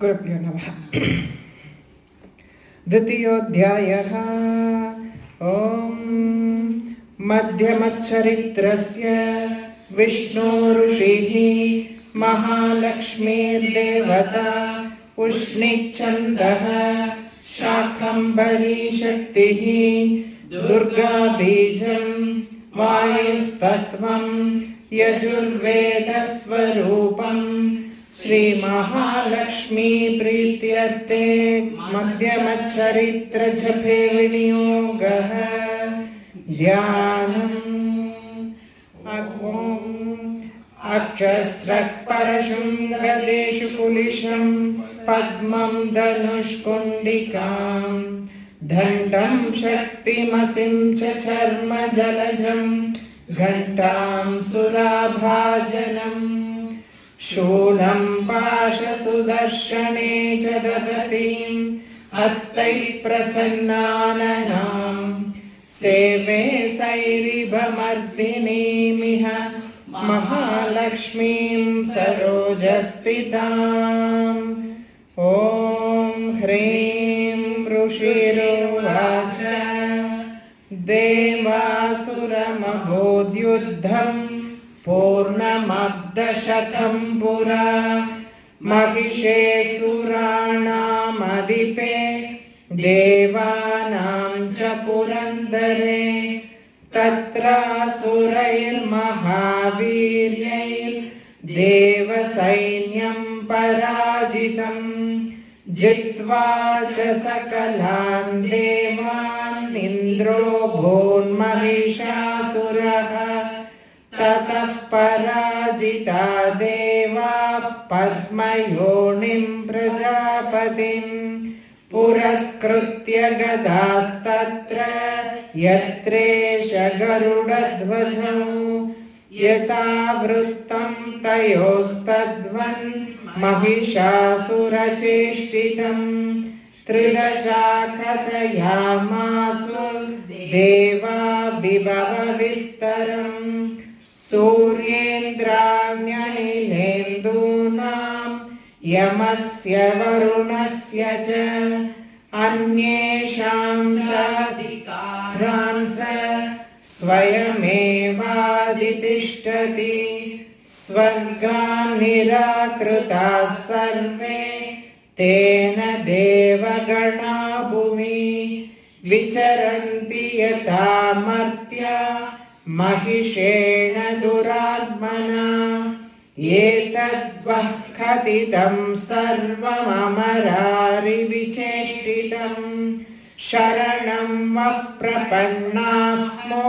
गुरुभ्यो नमः। द्वितीयोऽध्यायः। ॐ मध्यमच्चरित्रस्य विष्णु ऋषिः महालक्ष्मीर्देवता उष्णिच्छन्दः शाकम्भरी शक्तिः दुर्गा बीजं वायुस्तत्त्वं यजुर्वेदस्वरूपम् श्री महालक्ष्मी प्रीत्यर्थे मध्यमच्चरित्र जपे विनियोगः। ध्यानम्। अक्षस्रः परशुङ्गदेषु कुलिशं पद्मं धनुष्कुण्डिकां दण्डं शक्तिमसिं च चर्म जलजं घण्टां सुराभाजनम् शूलं पाशसुदर्शने च ददतीं हस्तैः प्रसन्नाननां सेवे सैरिभमर्दिनीमिह महालक्ष्मीं सरोजस्थिताम्। ॐ ह्रीं ऋषिरुवाच देवासुरमभूद्युद्धम् पूर्णमब्दशतं पुरा महिषे सुराणामधिपे देवानां च पुरन्दरे तत्रासुरैर्महावीर्यैर्देवसैन्यं पराजितं जित्वा च सकलान् देवान् इन्द्रो भून्महिषासुरः ततः पराजिता देवाः पद्मयोनिं प्रजापतिं पुरस्कृत्य गदास्तत्र यत्रेष गरुडध्वजौ यथा वृत्तं तयोस्तद्वन् महिषासुरचेष्टितं त्रिदशा कथयामासु देवा विभव विस्तरम् सूर्येन्द्राण्यनिलेन्दूनां यमस्य वरुणस्य च अन्येषां चाधिकारांस स्वयमेवाधितिष्ठति स्वर्गान् निराकृताः सर्वे तेन देवगणा भुवि विचरन्ति यथा मर्त्या महिषेण दुरात्मना एतद्वः कथितं सर्वममरारिविचेष्टितं शरणं वः प्रपन्नास्मो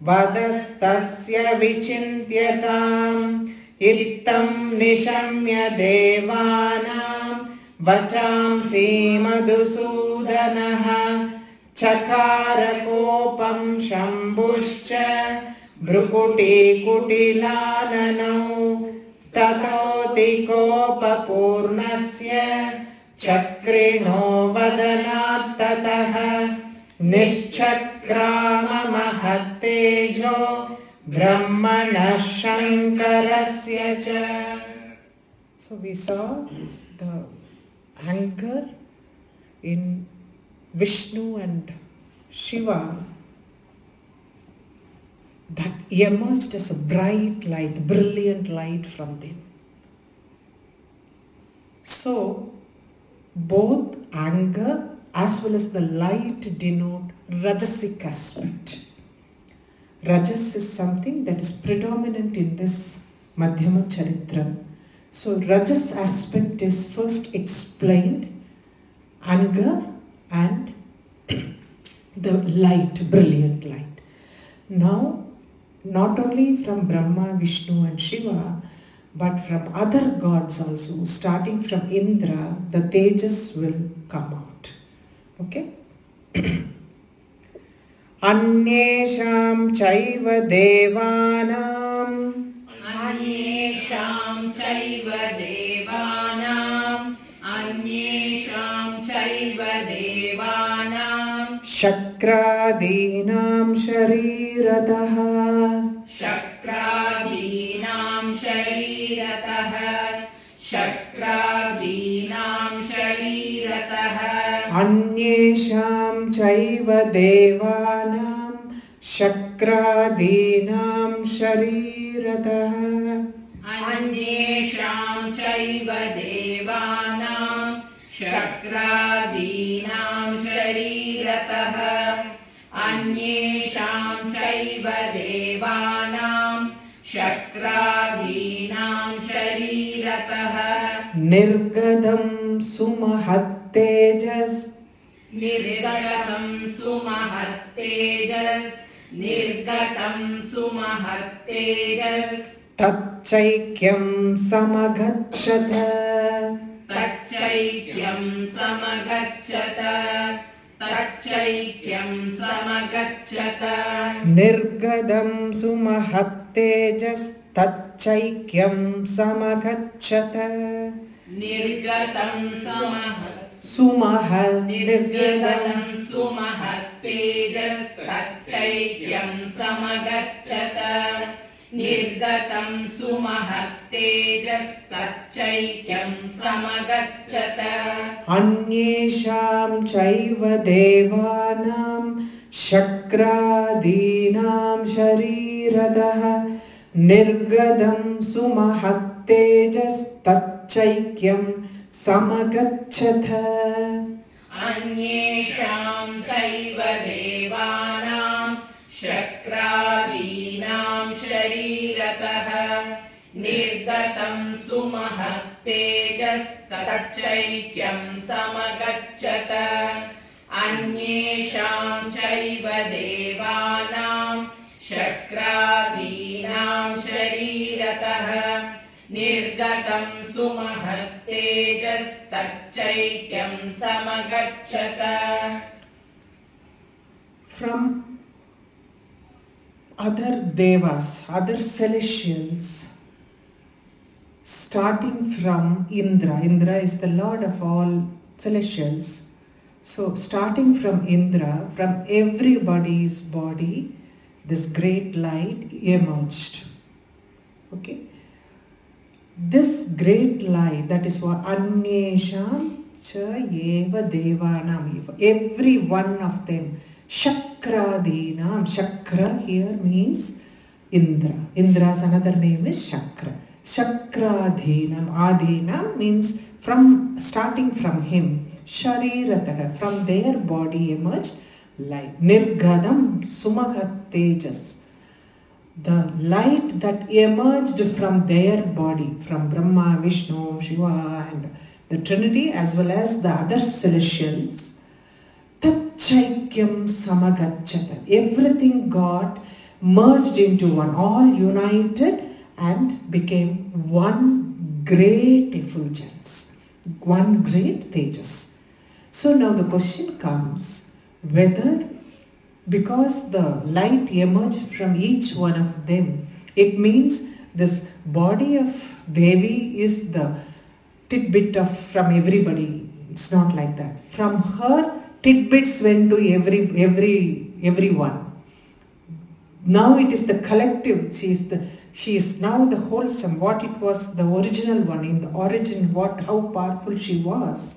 वदस्तस्य विचिन्त्यताम् इत्थं निशम्य देवानां वचांसि मधुसूदनः चकारकोपं शम्भुश्च भ्रुकुटीकुटिलाननौ ततोऽतिकोपपूर्णस्य चक्रिणो वदनात्ततः निश्चक्राममहत्तेजो ब्रह्मणः शङ्करस्य च. So we saw the anger in Vishnu and Shiva that emerged as a bright light, brilliant light from them. So both anger as well as the light denote rajasic aspect. Rajas is something that is predominant in this Madhyama Charitra. So rajas aspect is first explained, anger and the light, brilliant light. Now, not only from Brahma, Vishnu and Shiva, but from other gods also, starting from Indra, the Tejas will come out. Okay? Anyesham chaiva devanam Anyesham chaiva devanam Anyesham chaiva devanam Shakradinam sharirataha Shakradinam sharirataha शक्रादीनां शरीरतः अन्येषां चैव देवानां शक्रादीनां शरीरतः अन्येषां चैव देवानां शक्रादीनां शरीरतः अन्येषां चैव देवानां शक्रादीनां शरीरतः निर्गतं सुमहत्तेजस् निर्गतं सुमहत्तेजस् निर्गतं सुमहत्तेजस् तच्चैक्यं समगच्छत तच्चैक्यं समगच्छत तच्चैक्यं समगच्छत निर्गतं सुमहत्तेजस्तच्चैक्यं समगच्छत निर्गतं निर्गतं सुमहत्तेजस्तच्चैक्यं समगच्छत निर्गतं सुमहत्तेजस्तच्चैक्यं समगच्छत अन्येषां चैव देवानां शक्रादीनां शरीरतः निर्गतं सुमहत्तेजस्तच्चैक्यं समगच्छत अन्येषां चैव देवानां शक्रादीनां शरीरतः निर्गतं सुमहत्तेजस्तच्चैक्यं समगच्छत अन्येषां चैव देवानां शक्रादीनां शरीरतः निर्गतं सुमहत्तेजस्तच्चैक्यं समगच्छत. From other devas, other celestials, starting from Indra. Indra is the lord of all celestials. So starting from Indra, from everybody's body, this great light emerged. Okay. This great light, that is what Anyesham cha eva devanam eva. Every one of them. Shakradinam. Shakra here means Indra. Indra's another name is Shakra. Shakradinam. Adinam means from starting from him. Shariratah. From their body emerged light. Nirgadam sumahattejas. The light that emerged from their body, from Brahma, Vishnu, Shiva and the Trinity as well as the other celestials, Tachaikyam samagachata. Everything got merged into one, all united and became one great effulgence, one great tejas. So now the question comes whether, because the light emerged from each one of them, it means this body of Devi is the tidbit of from everybody. It's not like that. From her, tidbits went to everyone. Now it is the collective. She is now the wholesome. What it was, the original one in the origin. How powerful she was.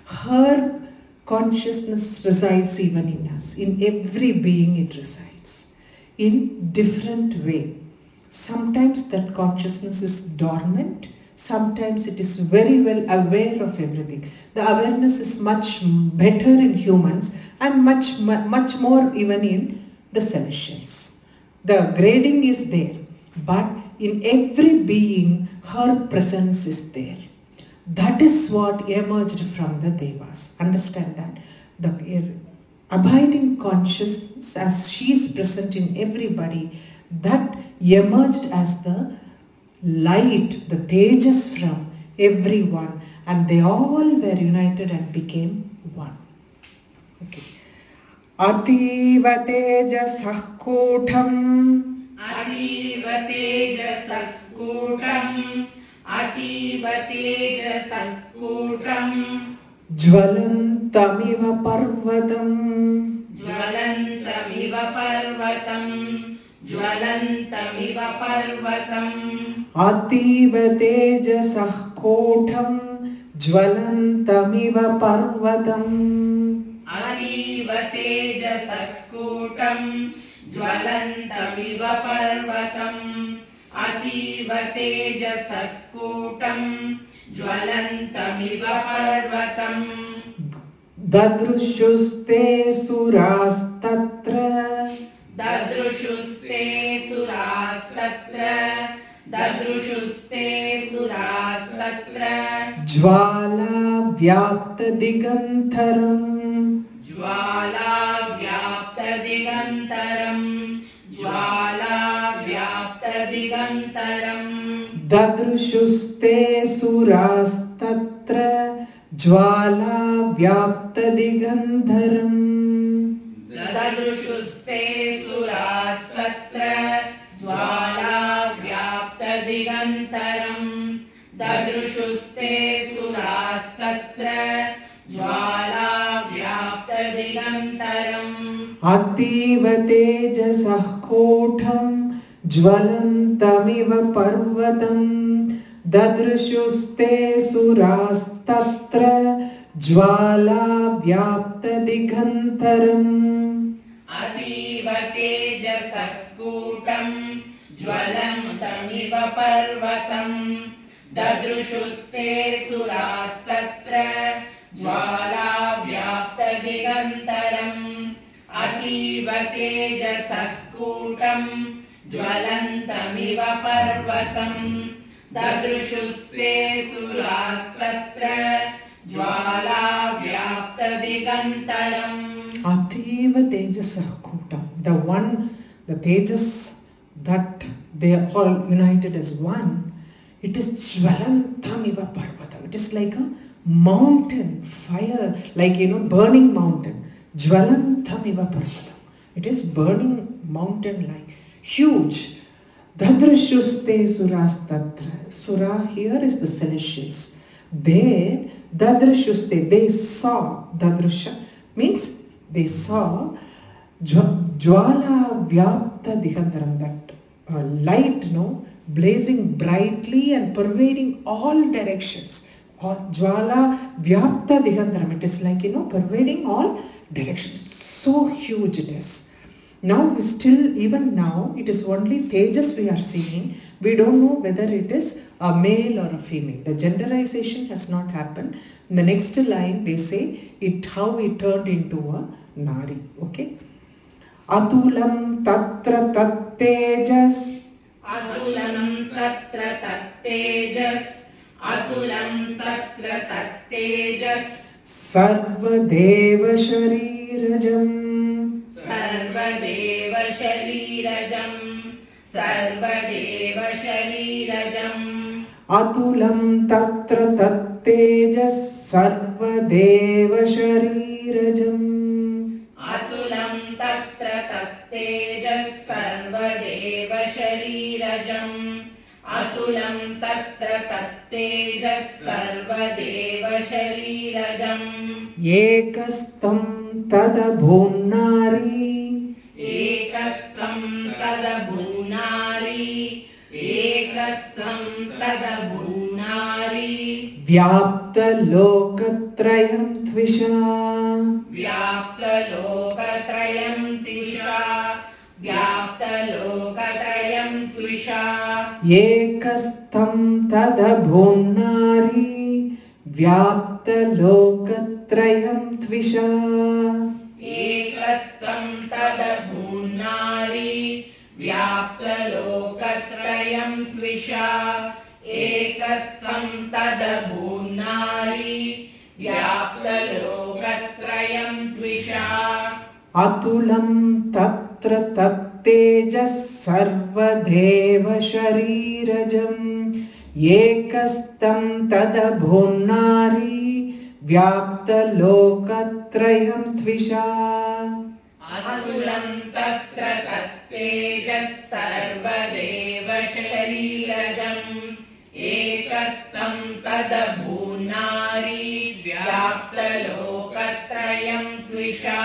Her consciousness resides even in us. In every being it resides. In different way. Sometimes that consciousness is dormant. Sometimes it is very well aware of everything. The awareness is much better in humans and much more even in the celestials. The grading is there. But in every being, her presence is there. That is what emerged from the Devas. Understand that. The abiding consciousness, as she is present in everybody, that emerged as the light, the tejas from everyone, and they all were united and became one. Okay. Ativa tejasah kotham. Ativa tejasah kotham. Ativa tejasah kotham. Jvalantamiva parvatam. Jvalantamiva parvatam. Jvalantamiva parvatam. Ativa tejasah kotham jvalantamiva parvatam. Ativa tejasakkutam jvalantamiva parvatam. Ativa tejasakkutam jvalantamiva parvatam. Dadrushuste surastatra. Dadrushuste surastatra. Dadrushuste surastatra. Jvala vyapta digantaram. Jvala vyapta digantaram. Jvala vyapta digantaram. Dadrushuste surastatra. Jvala vyapta digantaram. Dadrushuste surastatra. Jvala vyapta digantaram. Dadrushuste surastatra. Jvala vyapta digantaram. Ativa tejasah kotham jvalantamiva parvatam. Dadrushuste surastatra. Jvala vyapta digantaram. Ativa tejasakkutam jvalantamiva parvatam. Dadrushuste surastatra. Jvala vyapta digantaram. Ativa tejasakkutam jvalantamiva parvatam. Dadrushuste surastatra. Jvala vyapta digantaram. Ativa tejasah kotham. The one, the tejas that they are all united as one, it is jvalantamiva parvatam. It is like a mountain, fire, like burning mountain. Jvalantamiva parvatam. It is burning mountain like huge. Dadrushuste surastatra. Sura here is the celestials. They, dadrushuste, they saw. Dadrusha means they saw Jvala vyapta digantaram, that light, blazing brightly and pervading all directions. Jvala vyapta digantaram. It is like, pervading all directions. So huge it is. Now we still, even now, it is only tejas we are seeing. We don't know whether it is a male or a female. The genderization has not happened. In the next line, they say how it turned into a nari. Okay. Atulam tatra tat tejas. Atulam tatra tat tejas. Atulam tatra tat tejas. Sarvadeva sharirajam. Sarvadeva sharirajam. Sarvadeva sharirajam. Atulam tatra tat tejas. Sarvadeva sharirajam. Atulam tatra tat tejas. Sarvadeva sharirajam. Atulam tatra tat tejas. Sarvadeva sharirajam. Ekastam tada bhunnari. Ekastam tada bhunnari. Ekastam tada bhunnari. Vyapta lokatrayam tvisha. Vyapta lokatrayam tvisha. Vyapta lokatrayam tvisha. Ekastam tada bhunnari. Vyapta lokatrayam tvisha. Ekastam tada bhunnari. Vyapta lokatrayam tvisha. Ekastam tada bhunnari. Vyapta lokatrayam tvisha. Atulam tatra tat tejas. Sarvadeva sharirajam. Ekastam tada bhunnari. Vyapta lokatrayam tvisha. Atulam tatra tat tejas. Sarvadeva sharirajam. Ekastam tada bhunnari. Vyapta lokatrayam tvisha.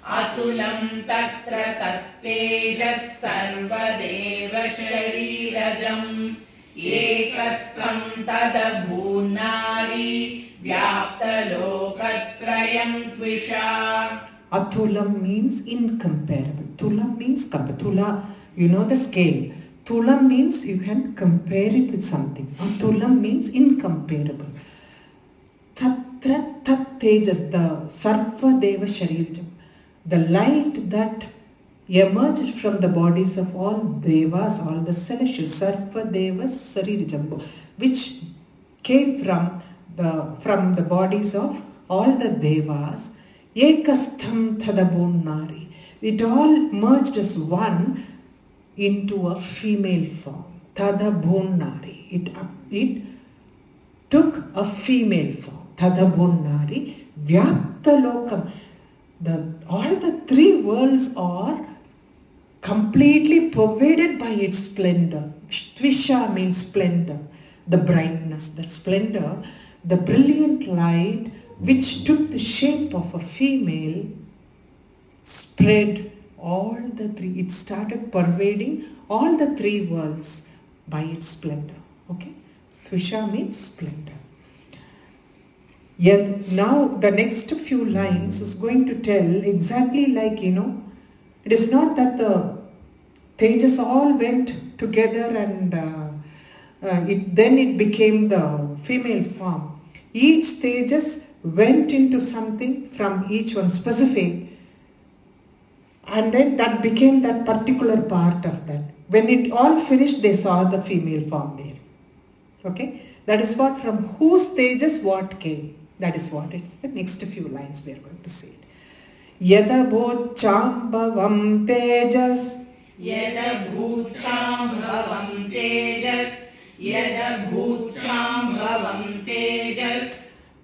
Atulam tatra tat tejas. Sarvadeva sharirajam. एकस्तं तदभून्नारी व्याप्तलोकत्रयं त्विषा. Atulam means incomparable. Tulam means Tula, you know the scale. Tulam means you can compare it with something. Atulam means incomparable. Tatra tat tejas, the Sarva Deva Sharirjam, the light that emerged from the bodies of all devas, all the celestials, Sarva Deva Sharirjam, which came from the bodies of all the devas. Ekastham thadabonnari. It all merged as one into a female form. Thadabonnari. It took a female form. Thadabonnari. Vyaptalokam. All the three worlds are completely pervaded by its splendor. Tvisha means splendor, the brightness, the splendor, the brilliant light which took the shape of a female, spread all the three. It started pervading all the three worlds by its splendor. Okay? Tvisha means splendor. Yet now the next few lines is going to tell exactly like, it is not that the Tejas all went together and then it became the female form. Each Tejas went into something from each one specific, and then that became that particular part of that. When it all finished, they saw the female form there. Okay? That is what, from whose Tejas what came. That is what, it's the next few lines we are going to say it. Yadabhochambhavam tejas. Yadabhochambhavam tejas. Yadabhochambhavam tejas.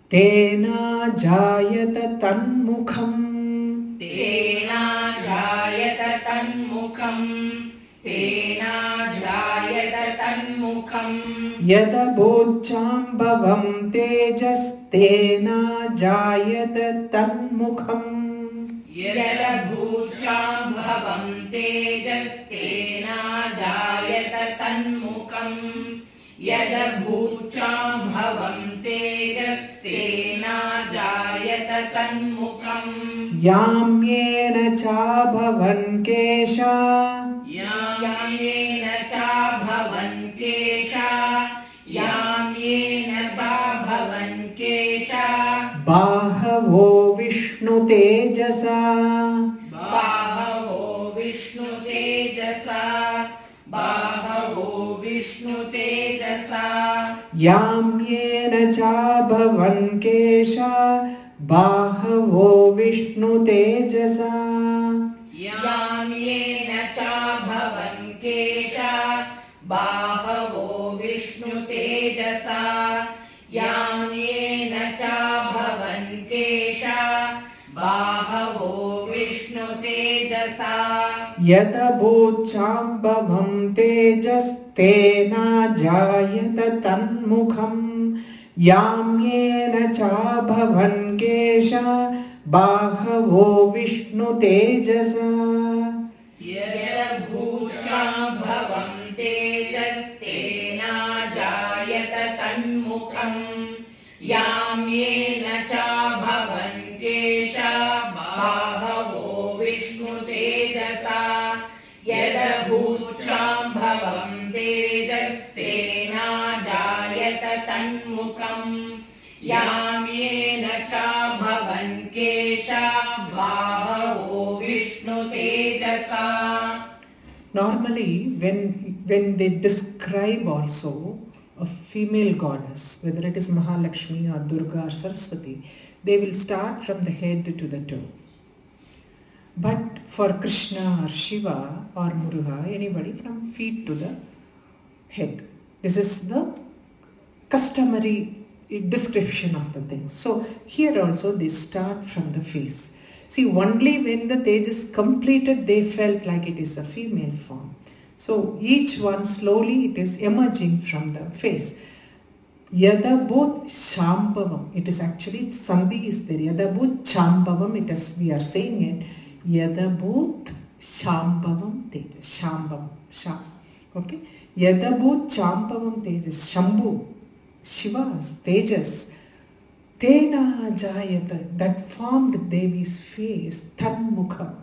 Tena jayata tanmukham. Tena jayata tanmukham. Tena jayata tanmukham. Yadabhochambhavam tejas. Tena jayata tanmukham. Yadabhochambhavam tejas. Tena jayata tanmukham. Yadabhochambhavam tejas. Tena jayata tanmukham. Yamyena cha bhavan kesha. Yamyena cha bhavan kesha. Yamyena cha bhavan kesha. Bahavo Vishnu tejasa. Bahavo Vishnu tejasa. Bahavo Vishnu tejasa. Yamyena cha bhavan kesha. Bahavo Vishnu tejasa. Yamyena cha bhavan kesha. Bahavo Vishnu tejasa. Yamyena cha bhavan kesha. Bahavo Vishnu tejasa. Yadabhochambhavam tejas. Tena jayata tanmukham. Yamyena cha bhavan kesha. Bahavo Vishnu tejasa. Yadabhochambhavam tejas. Tena jayata tanmukham. Yamyena cha bhavan kesha. Bahavo Vishnu tejasa. Yadabhochambhavam tejas. Tena jayata tanmukham. Yamyena cha bhavan kesha. Bahavo Vishnu tejasa. Normally, when they describe also a female goddess, whether it is Mahalakshmi or Durga or Saraswati, they will start from the head to the toe. But for Krishna or Shiva or Muruga, anybody, from feet to the head. This is the customary description of the thing. So here also they start from the face. See, only when the Tejas completed, they felt like it is a female form. So each one slowly it is emerging from the face. Yadabhut Shambhavam. It is actually Sandhi is there. Yadabhut Shambhavam. It is, we are saying it. Yadabhut Shambhavam Tejas. Shambhavam. Okay. Yadabhut Champavam Tejas. Shambhu, Shiva's Tejas. Tena Jayata, that formed Devi's face, Tanmukha.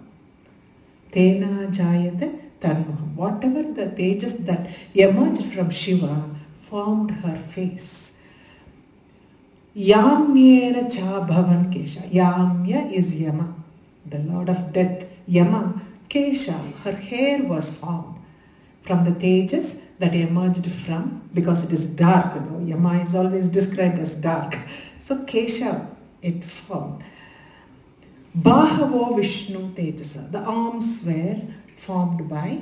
Tena Jayata Tanmukha. Whatever the Tejas that emerged from Shiva formed her face. Yamyena cha bhavan Kesha. Yamya is Yama, the lord of death. Yama, Kesha, her hair was formed from the Tejas that emerged from, because it is dark, Yama is always described as dark. So Kesha, it formed. Bahavo Vishnu Tejasa, the arms were formed by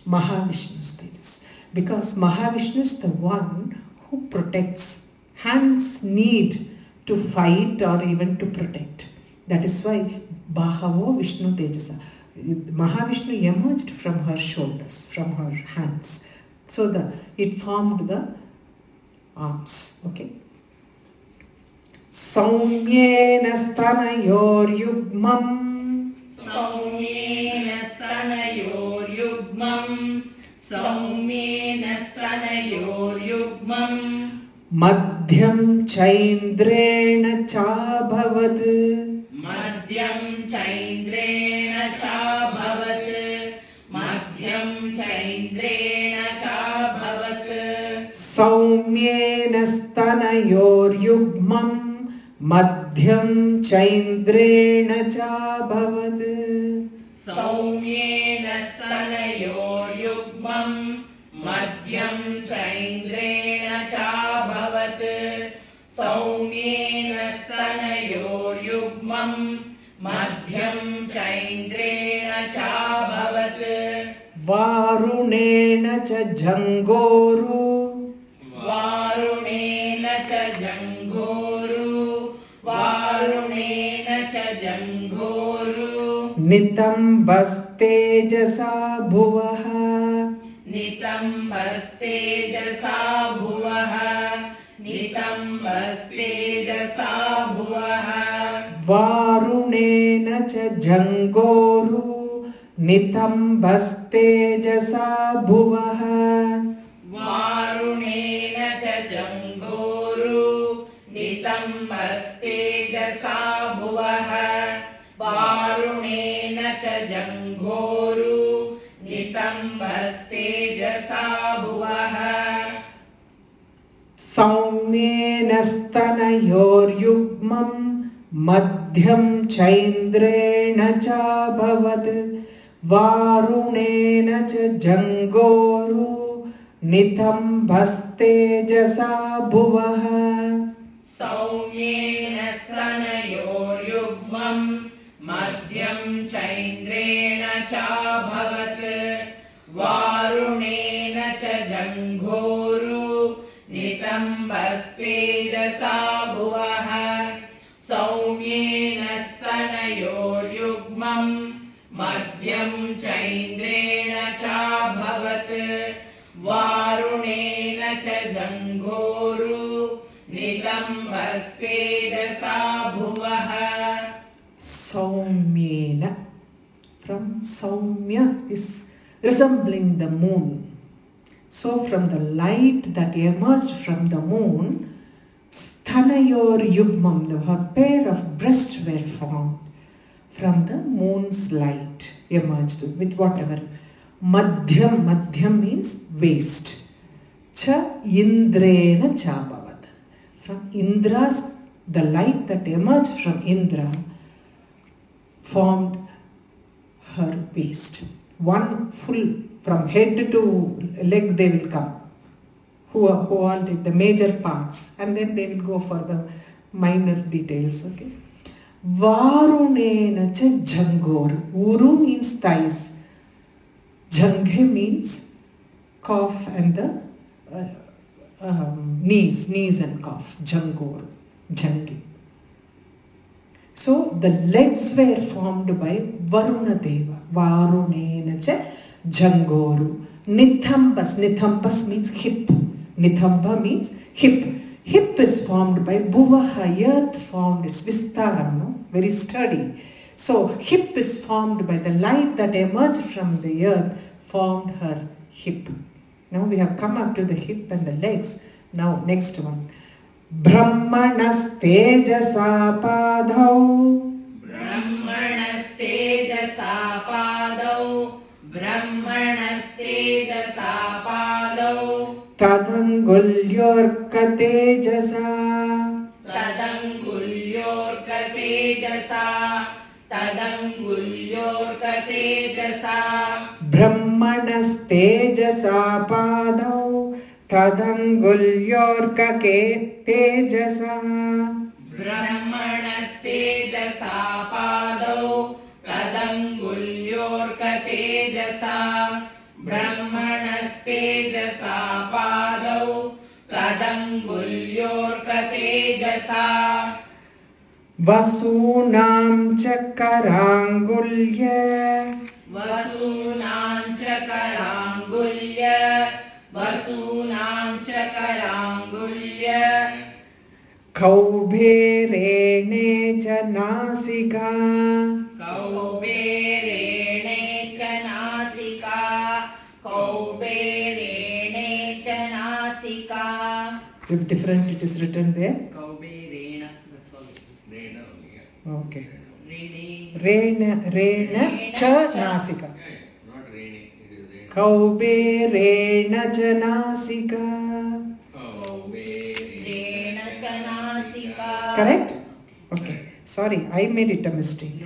Mahavishnu's Tejas. Because Mahavishnu is the one who protects. Hands need to fight or even to protect. That is why Bahavo Vishnu Tejasa. Mahavishnu emerged from her shoulders, from her hands. So it formed the arms. Okay. Saumyena stanayor yugmam. Saumyena stanayor yugmam. Saumyena stanayor yugmam. Madhyam chaindrena chabhavat. Madhyam chaindrena chabhavat. Madhyam chaindrena chabhavat. Saumyena stanayor yugmam. Madhyam chaindrena chabhavat. Saumyena stanayor yugmam. Madhyam chaindrena chabhavat. Saumyena stanayor yugmam. Madhyam chaindrena chabhavat. Varunena cha jangoru. Varunena cha jangoru. Varunena cha jangoru. Nitambastejasa bhuvaha. Nitambastejasa bhuvaha. Nitambastejasa bhuvaha. Varunena cha jangoru. Nitambastejasa bhuvaha. Varunena cha jangoru. Nitambastejasa bhuvaha. Varunena cha jangoru. Nitambastejasa bhuvaha. Saumyena stanayor yugmam. Madhyam chaindrena chabhavat. Varunena cha jangoru. Nitambastejasa bhuvaha. Saumyena stanayor yugmam. Madhyam chaindrena chabhavat. Varunena cha jangoru. Nitambastejasa bhuvaha. Saumyena stanayor yugmam. Madhyam chaindrena chabhavat. Varunena cha jangoru. Nitambastejasa bhuvaha. Saumyena. From Saumya is resembling the moon. So from the light that emerged from the moon, Stanayor Yugmam, her pair of breasts were formed from the moon's light, emerged with whatever. Madhyam, Madhyam means waist. Cha Indrena Chabhavad. From Indra's, the light that emerged from Indra formed her waist. One full, from head to leg they will come. Who all did the major parts, and then they will go for the minor details. Okay. Varunena cha jangor. Uru means thighs. Janghe means calf and the knees and calf. Jangor, jangi. So the legs were formed by Varuna Deva. Varunena cha jangoru. Nithambas means hip. Nithamba means hip. Hip is formed by Bhuvaha, earth formed, it's Vistaram, no? Very sturdy. So hip is formed by the light that emerged from the earth, formed her hip. Now we have come up to the hip and the legs. Now next one. Brahmanastejasa padhau. Brahmanastejasa padau. Brahmanastejasa padau. Tadangulyorka tejasa. Tadangulyorka tejasa. Tadangulyorka tejasa. Brahmanastejasa padau. Tadangulyorka tejasa. Brahmanastejasa padau. Tadangulyorka tejasa. Brahmanastejasa padau. Tadangulyorka tejasa. Vasunam chakarangulya. Vasunam chakarangulya. Vasunam chakarangulya. Kaubherene chanasika. Kauberene chanasika. Kauberene chanasika. If different, it is written there. Kauberena. That's all it is. Rena only. Okay. Rene. Rena chanasika. Not Rene. It is Rena. Kaubherena chanasika. Kauberena chanasika. Correct? Okay. Sorry, I made it a mistake.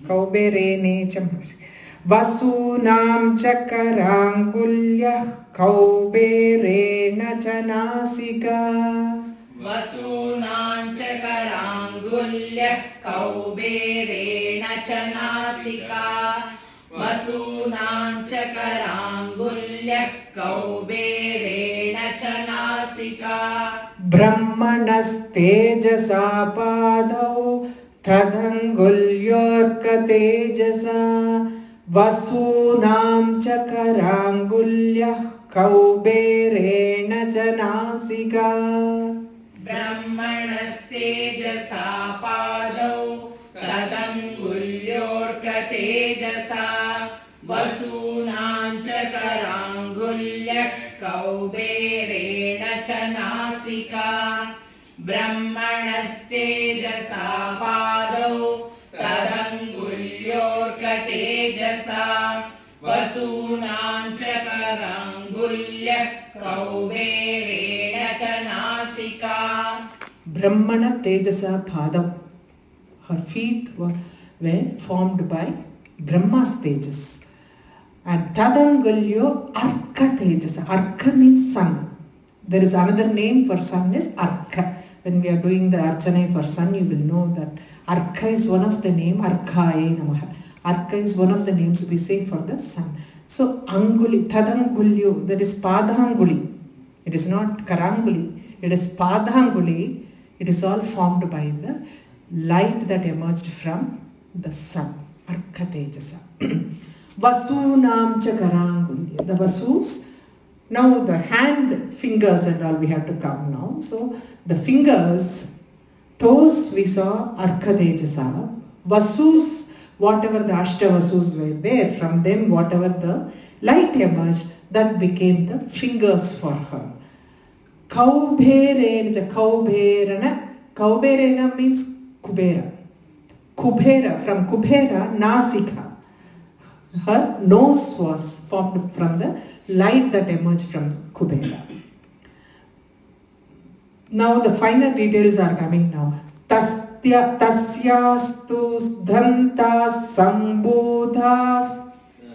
Kauberene chanasika. Vasunam chakarangulya. Kauberena chanasika. Vasunam chakarangulya. Kauberena chanasika. Vasunam chakarangulya. Kauberena chanasika. Brahmanastejasa padau. Tadangulyorka tejasa. Vasunam chakarangulya. Kauberena chanasika. Brahmanastejasa padau. Tadangulyorka tejasa. Vasunam chakarangulya. Kauberena chanasika. Brahmanastejasa padau. Tadangulyorka tejasa. Vasunam chakarangulya. Kauberena chanasika. Brahmana tejasa padau. Her feet were formed by Brahma's tejas. And Tadangulyo Arka tejasa. Arka means sun. There is another name for sun is Arka. When we are doing the Archana for sun, you will know that Arka is one of the name. Arkaye Namaha. Arka is one of the names we say for the sun. So Anguli, Tadangulyo, that is Padanguli. It is not Karanguli. It is Padanguli. It is all formed by the light that emerged from the sun. Arka tejasa. Vasunam chakarangulya. The Vasus. Now the hand, fingers and all we have to come now. So the fingers, toes we saw Arka tejasa. Vasus, whatever the Ashta Vasus were there, from them whatever the light emerged, that became the fingers for her. Kaubherena, Kaubherena means Kubera. Kubera, from Kubera, Nasika. Her nose was formed from the light that emerged from Kubera. Now the finer details are coming now. Tasyastu danta sambudha.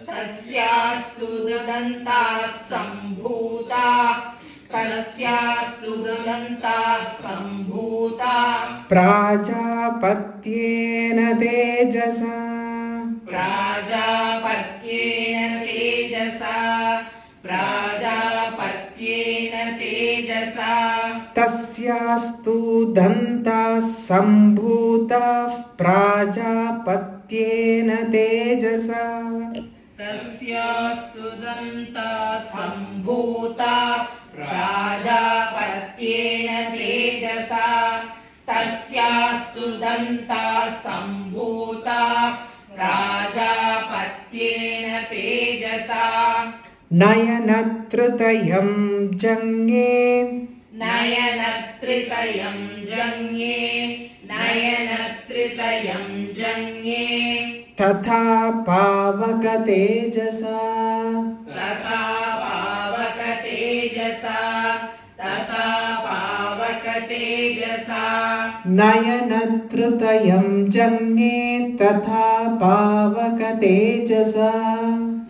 Tasyastu danta sambhuta. Tasyastu danta sambhuta. Prajapatyena tejasa. Prajapatyena tejasa. Prajapatyena tejasa. Tasyastu danta sambhuta. Prajapatyena tejasa. Tasyastu danta sambhuta. Prajapatyena tejasa. Tasyastu danta sambhuta. Prajapatyena tejasa. Nayanatritayam jangye Nayanatritayam jangye Nayanatritayam jangye Tatha pavaka tejasa Tatha pavaka tejasa Tatha pavaka tejasa Nayanatritayam jangye Tatha pavaka tejasa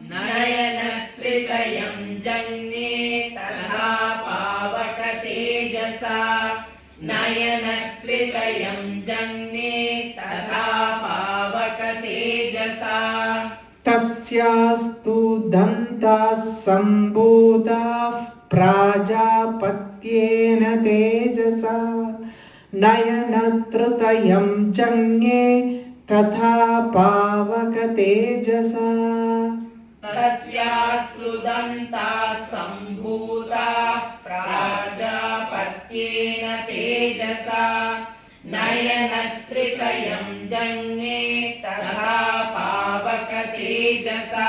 Nayanatritayam jangye Tatha pavaka tejasa Nayanatritayam jangye Tatha pavaka tejasa Tasyastu dantas sambodhah prajapatyena tejasa Nayanatritayam jangye Tatha pavaka tejasa Tasyastu danta sambhuta prajapatyena tejasa Nayanatritayam jangye Tatha pavaka tejasa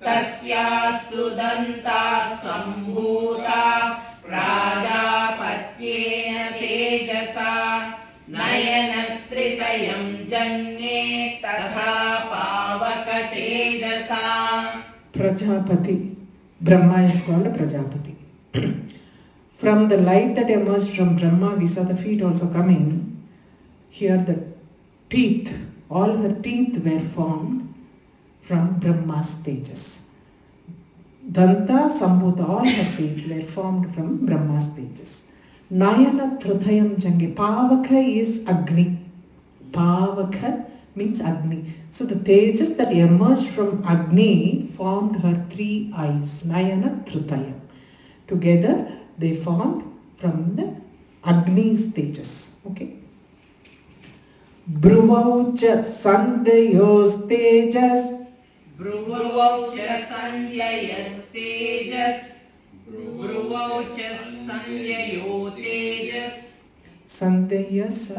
Tasyastu danta sambhuta prajapatyena tejasa Nayanatritayam jangye Tatha pavaka tejasa Prajapati. Brahma is called Prajapati. From the light that emerged from Brahma, we saw the feet also coming. Here the teeth, all her teeth were formed from Brahma's tejas. Danta, Sambhuta, all her teeth were formed from Brahma's tejas. Nayana Trithayam Jange. Pavaka is Agni. Pavaka means Agni. So the tejas that emerged from Agni formed her three eyes. Nayana Trithayam. Together they formed from the Agni's tejas. Okay. Bruvaucha Sandhayos tejas. Bruvaucha Sandhyayas tejas Bruvaucha Sandhyayo tejas Sandhyayos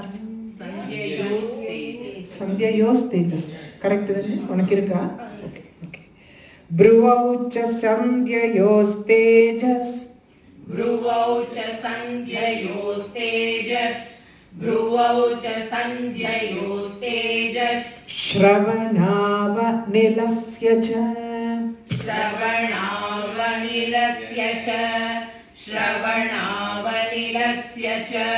Sandhyayos tejas Sandhyayos tejas. Correct then? Onakirka? Okay. Okay. Bruvaucha Sandhyayos tejas. Bruvaucha Sandhyayos tejas Bruvaucha Sandhyayos tejas Shravanava nilasya cha. Shravanavanilasya cha Shravanavanilasya cha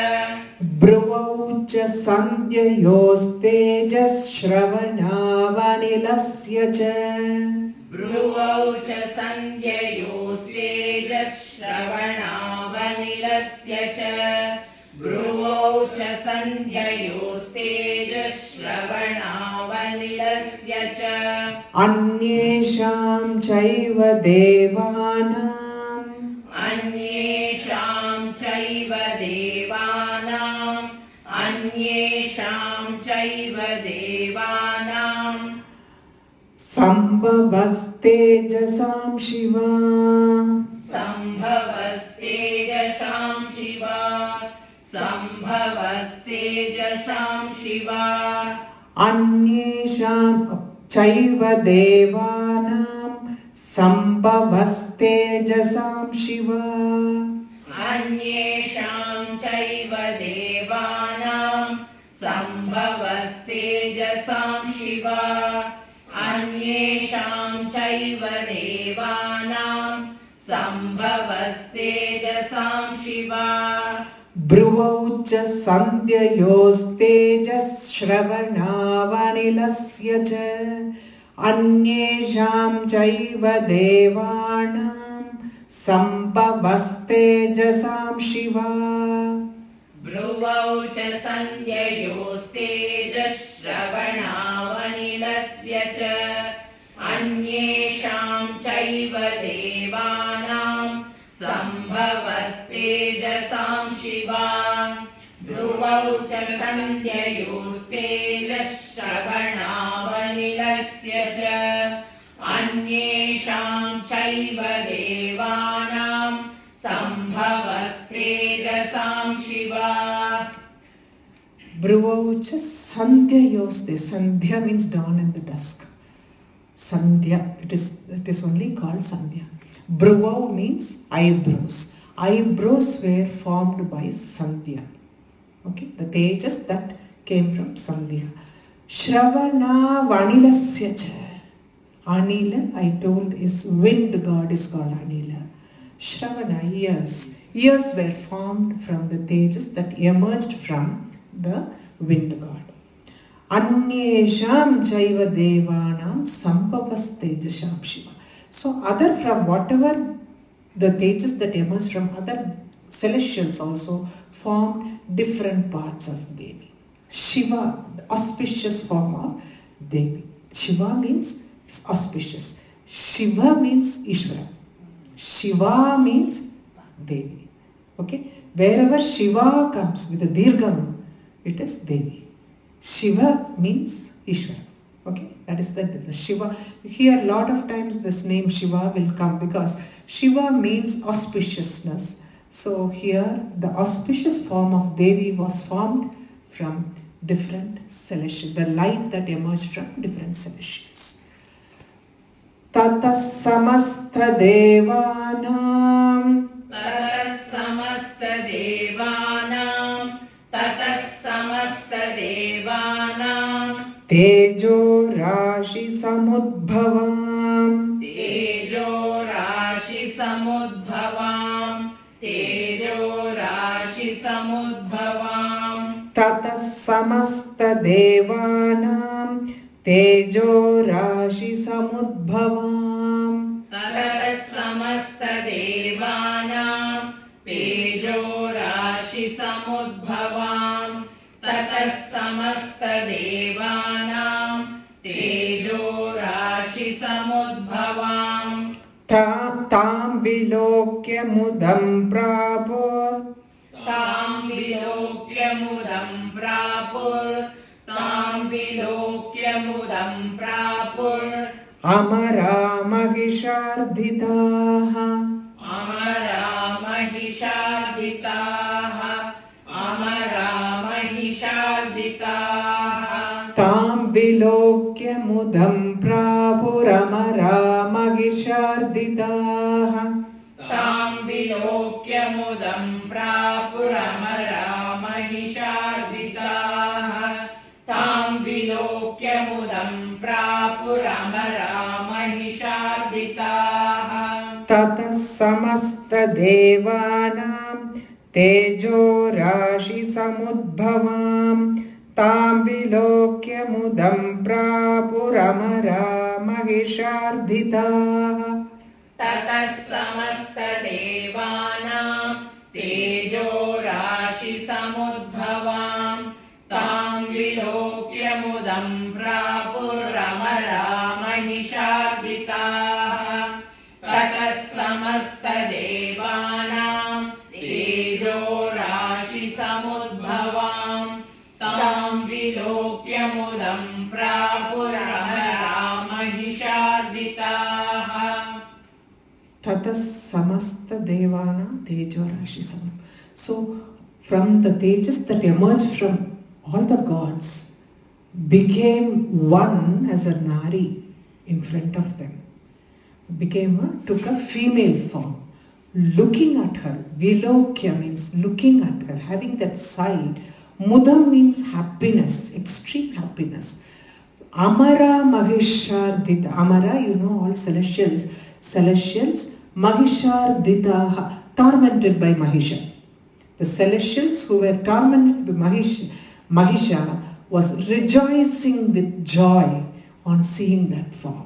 Bruvaucha Sandhyayos tejas Shravanavanilasya cha. Bruvaucha Sandhyayos tejas Shravanavanilasya cha Bruvaucha Sandhyayos tejas Shravanavanilasya cha Anyesham chaiva devanam. Anyesham chaiva devanam Anyesham chaiva devanam Sambhavastejasam Shiva. Sambhavastejasam Shiva Sambhavastejasam Shiva Anyesham chaiva devanam Sambhavastejasam Shiva. Anyesham chaiva devanam Sambhavastejasam Shiva Anyesham chaiva devanam Sambhavastejasam Shiva Bruvaucha Sandhyayos tejas Shravanavanilasya cha. Anyesham chaiva devanam Sambhavastejasam Shiva. Bruvaucha Sandhyayos tejas Shravanavanilasya cha Anyesham chaiva devanam Sambhavastejasam Shiva Bruvaucha Sandhyayos tejas Shravanavanilasya cha Anyesham chaiva devanam Sambhavastejasam Shiva Bruvaucha Sandhyayos te. Sandhya means dawn and the dusk. Sandhya, it is only called Sandhya. Bruvau means eyebrows. Eyebrows were formed by Sandhya. Okay, the tejas that came from Sandhya. Shravana Vanilasya cha. Anila, I told, is wind god is called Anila. Shravana, ears. Ears were formed from the tejas that emerged from the wind god. Anyesham chaiva devanam sambhavas tejasham Shiva. So other from whatever the tejas that emerged from other celestials also formed different parts of Devi. Shiva, the auspicious form of Devi. Shiva means auspicious. Shiva means Ishvara. Shiva means Devi. Okay? Wherever Shiva comes with a dirgham, it is Devi. Shiva means Ishvara. Okay? That is the difference. Shiva, here a lot of times this name Shiva will come because Shiva means auspiciousness. So here the auspicious form of Devi was formed from different celestials, the light that emerged from different celestials. Tatas samastha devanam Tatas samasta devanam Tatas samasta devanam Tejo rashi samudbhavam Tejo rashi samudbhavam Tejo rashi samudbhavam Tatas samasta devanam Tejo rashi samudbhavam Tatas samasta devanam Tejo rashi samudbhavam Tatas samasta devanam Tejo rashi samudbhavam Tam vilokya mudam prabhu Tam vilokya mudam prapur Tam vilokya mudam prapur Amara mahishardhitaha Amara mahisharditaha Amara mahisharditaha Tam vilokya mudam prabhuramara mahishardhitaha Tam vilokya mudam prapuramara mahisharditaha Tam vilokya mudam prapuramara mahisharditaha Tatas samasta devanam tejo rashi samudbhavam Tam vilokya mudam prabhuramara mahishardhitaha Tatas samasta devanam tejo rashi samudbhavam Tam vilokya mudam prapuramara mahisharditaha Tatas samasta devanam tejo rashi samudbhavam Tam vilokya mudam prapuramara mahisharditaha Tatas samasta devana tejo rashi samudbhavam. So from the tejas that emerged from all the gods became one as a nari in front of them. Took a female form. Looking at her, vilokya means looking at her, having that side. Mudam means happiness, extreme happiness. Amara mahishardita. Amara, you know, all celestials. Celestials, mahishardita, tormented by Mahisha. The celestials who were tormented by Mahisha was rejoicing with joy on seeing that form.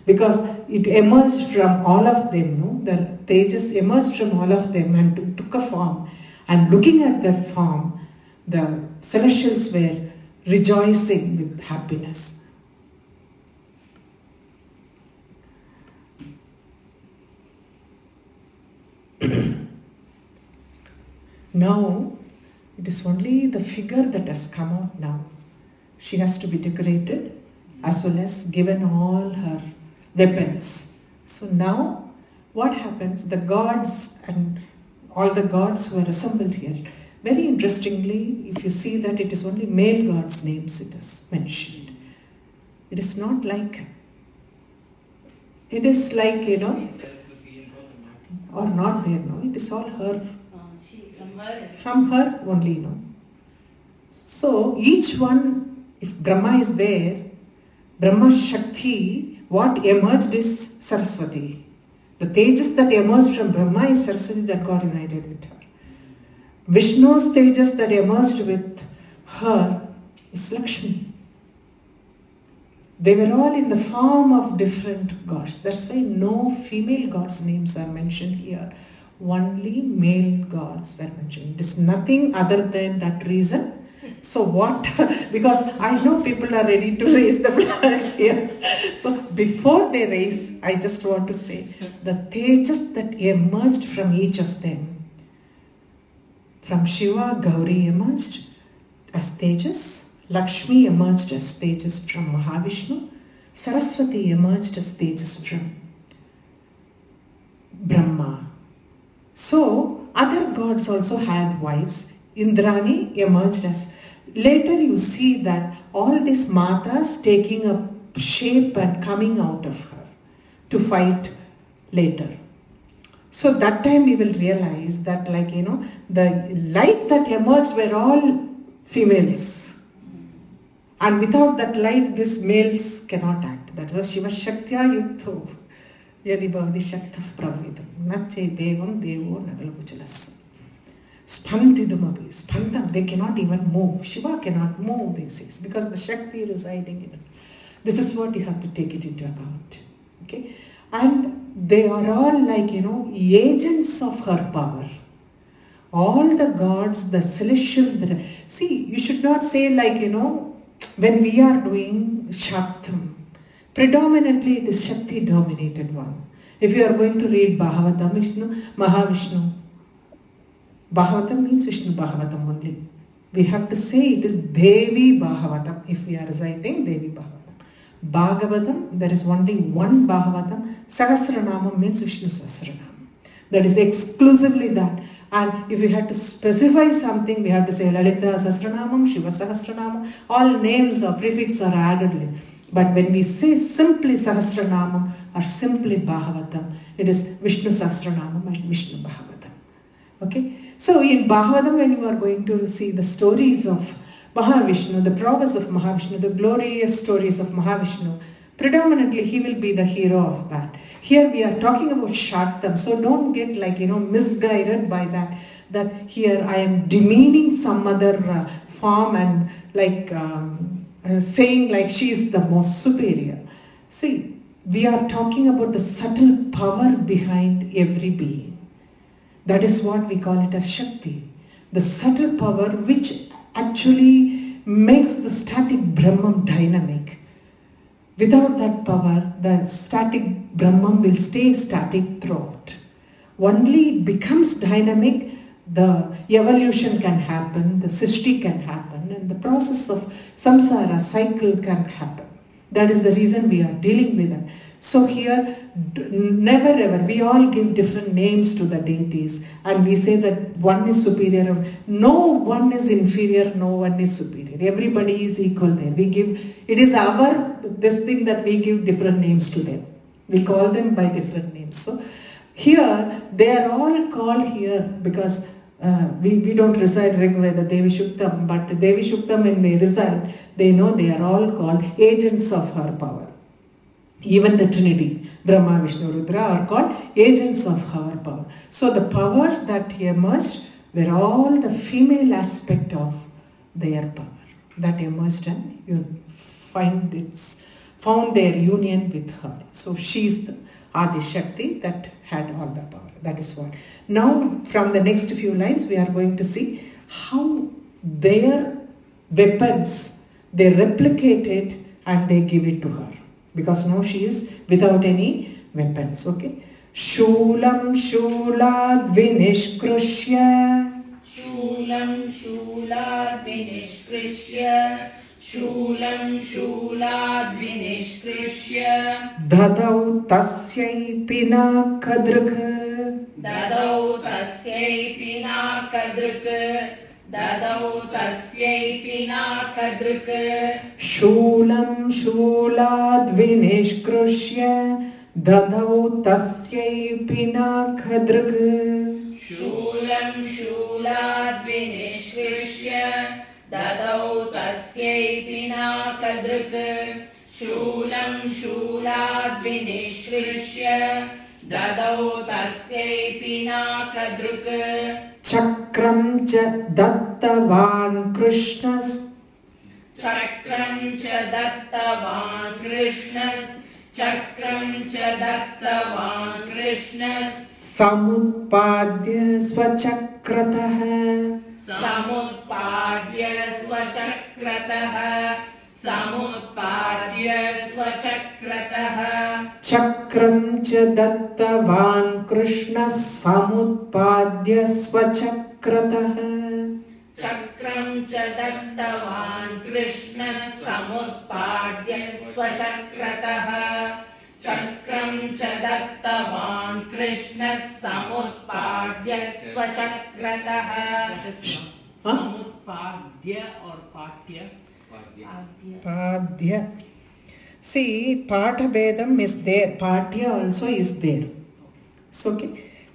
Because it emerged from all of them, no? The tejas emerged from all of them and took a form. And looking at the form, the celestials were rejoicing with happiness. Now, it is only the figure that has come out now. She has to be decorated as well as given all her weapons. So now, what happens? The gods and all the gods who are assembled here, very interestingly, if you see that it is only male gods' names it is mentioned. It is not like It is like, or not there, no? It is all her. From her only, no? So each one, if Brahma is there, Brahma Shakti, what emerged is Saraswati. The Tejas that emerged from Brahma is Saraswati that got united with her. Vishnu's Tejas that emerged with her is Lakshmi. They were all in the form of different gods. That's why no female gods' names are mentioned here. Only male gods were mentioned. It is nothing other than that reason. So what? Because I know people are ready to raise the flag here. So before they raise, I just want to say the Tejas that emerged from each of them. From Shiva, Gauri emerged as Tejas. Lakshmi emerged as Tejas from Mahavishnu. Saraswati emerged as Tejas from Brahma. So other gods also had wives. Indrani emerged as. Later you see that all these matas taking a shape and coming out of her to fight later. So that time we will realize that, the light that emerged were all females. And without that light, these males cannot act. That is Shiva Shaktya Yuktho Yadi Bhavati Shaktah Pravidam Nache Devam Devo Nagalakuchalas. Spandam, they cannot even move. Shiva cannot move, they say, because the Shakti residing in it. This is what you have to take it into account. Okay? And they are all agents of her power. All the gods, the celestials, see, you should not say when we are doing Shaktam, predominantly it is Shakti dominated one. If you are going to read Bhagavatam, Mahavishnu, Bhagavatam means Vishnu Bhagavatam only. We have to say it is Devi Bhagavatam if we are reciting Devi Bhagavatam. Bhagavatam, there is only one Bhagavatam. Sahasranamam means Vishnu Sahasranamam. That is exclusively that. And if we had to specify something, we have to say Lalita Sahasranamam, Shiva Sahasranamam. All names or prefixes are added. But when we say simply Sahasranamam or simply Bhagavatam, it is Vishnu Sahasranamam and Vishnu Bhagavatam. Okay? So in Bhagavatam, when you are going to see the stories of Mahavishnu, the prowess of Mahavishnu, the glorious stories of Mahavishnu, predominantly he will be the hero of that. Here we are talking about Shaktam, so don't get misguided by that. That here I am demeaning some other form and saying she is the most superior. See, we are talking about the subtle power behind every being. That is what we call it as Shakti. The subtle power which actually makes the static Brahman dynamic. Without that power, the static Brahman will stay static throughout. Only it becomes dynamic, the evolution can happen, the Srishti can happen, and the process of samsara cycle can happen. That is the reason we are dealing with it. So here, never ever, we all give different names to the deities and we say that one is superior. No one is inferior, no one is superior. Everybody is equal there. It is this thing that we give different names to them. We call them by different names. So here, they are all called here because we don't recite Rigveda, Devi Shuktam, but Devi Shuktam when they recite, they know they are all called agents of her power. Even the Trinity, Brahma, Vishnu, Rudra are called agents of her power. So the powers that emerged were all the female aspect of their power that emerged, and you found their union with her. So she is the Adi Shakti that had all the power. That is what. Now from the next few lines we are going to see how their weapons, they replicate it and they give it to her. Because now she is without any weapons, okay? Shulam shulad vinishkrishya. Shulam shulad vinishkrishya. Shulam shulad vinishkrishya. Dadau tasyai pinakadruk. Dadau tasyai pinakadruk. Dadau tasyai pinakadruk. Shulam shulad vinishkrishya. Dadau tasyai pinakadrug. Shulam shulad vinishkrishya dadau tasyai pinakadruk. Shulam shulad vinishkrishya dadau tasyai pinakadruk. Chakram cha dattavan Krishnas. Chakram cha dattavan Krishnas. Chakram cha dattavan Krishnas. Samutpadya svachakratah. Samutpadya svachakratah. Samutpadya svachakratah. Chakram cha dattavan Krishna samutpadya svachakratah. Chakram cha dattavan Krishna samutpadya svachakratah. Chakram cha dattavan Krishna samutpadya svachakratah. Samutpadya or Patya? Padya. See, Patha Vedam is there. Patya also is there. So, okay.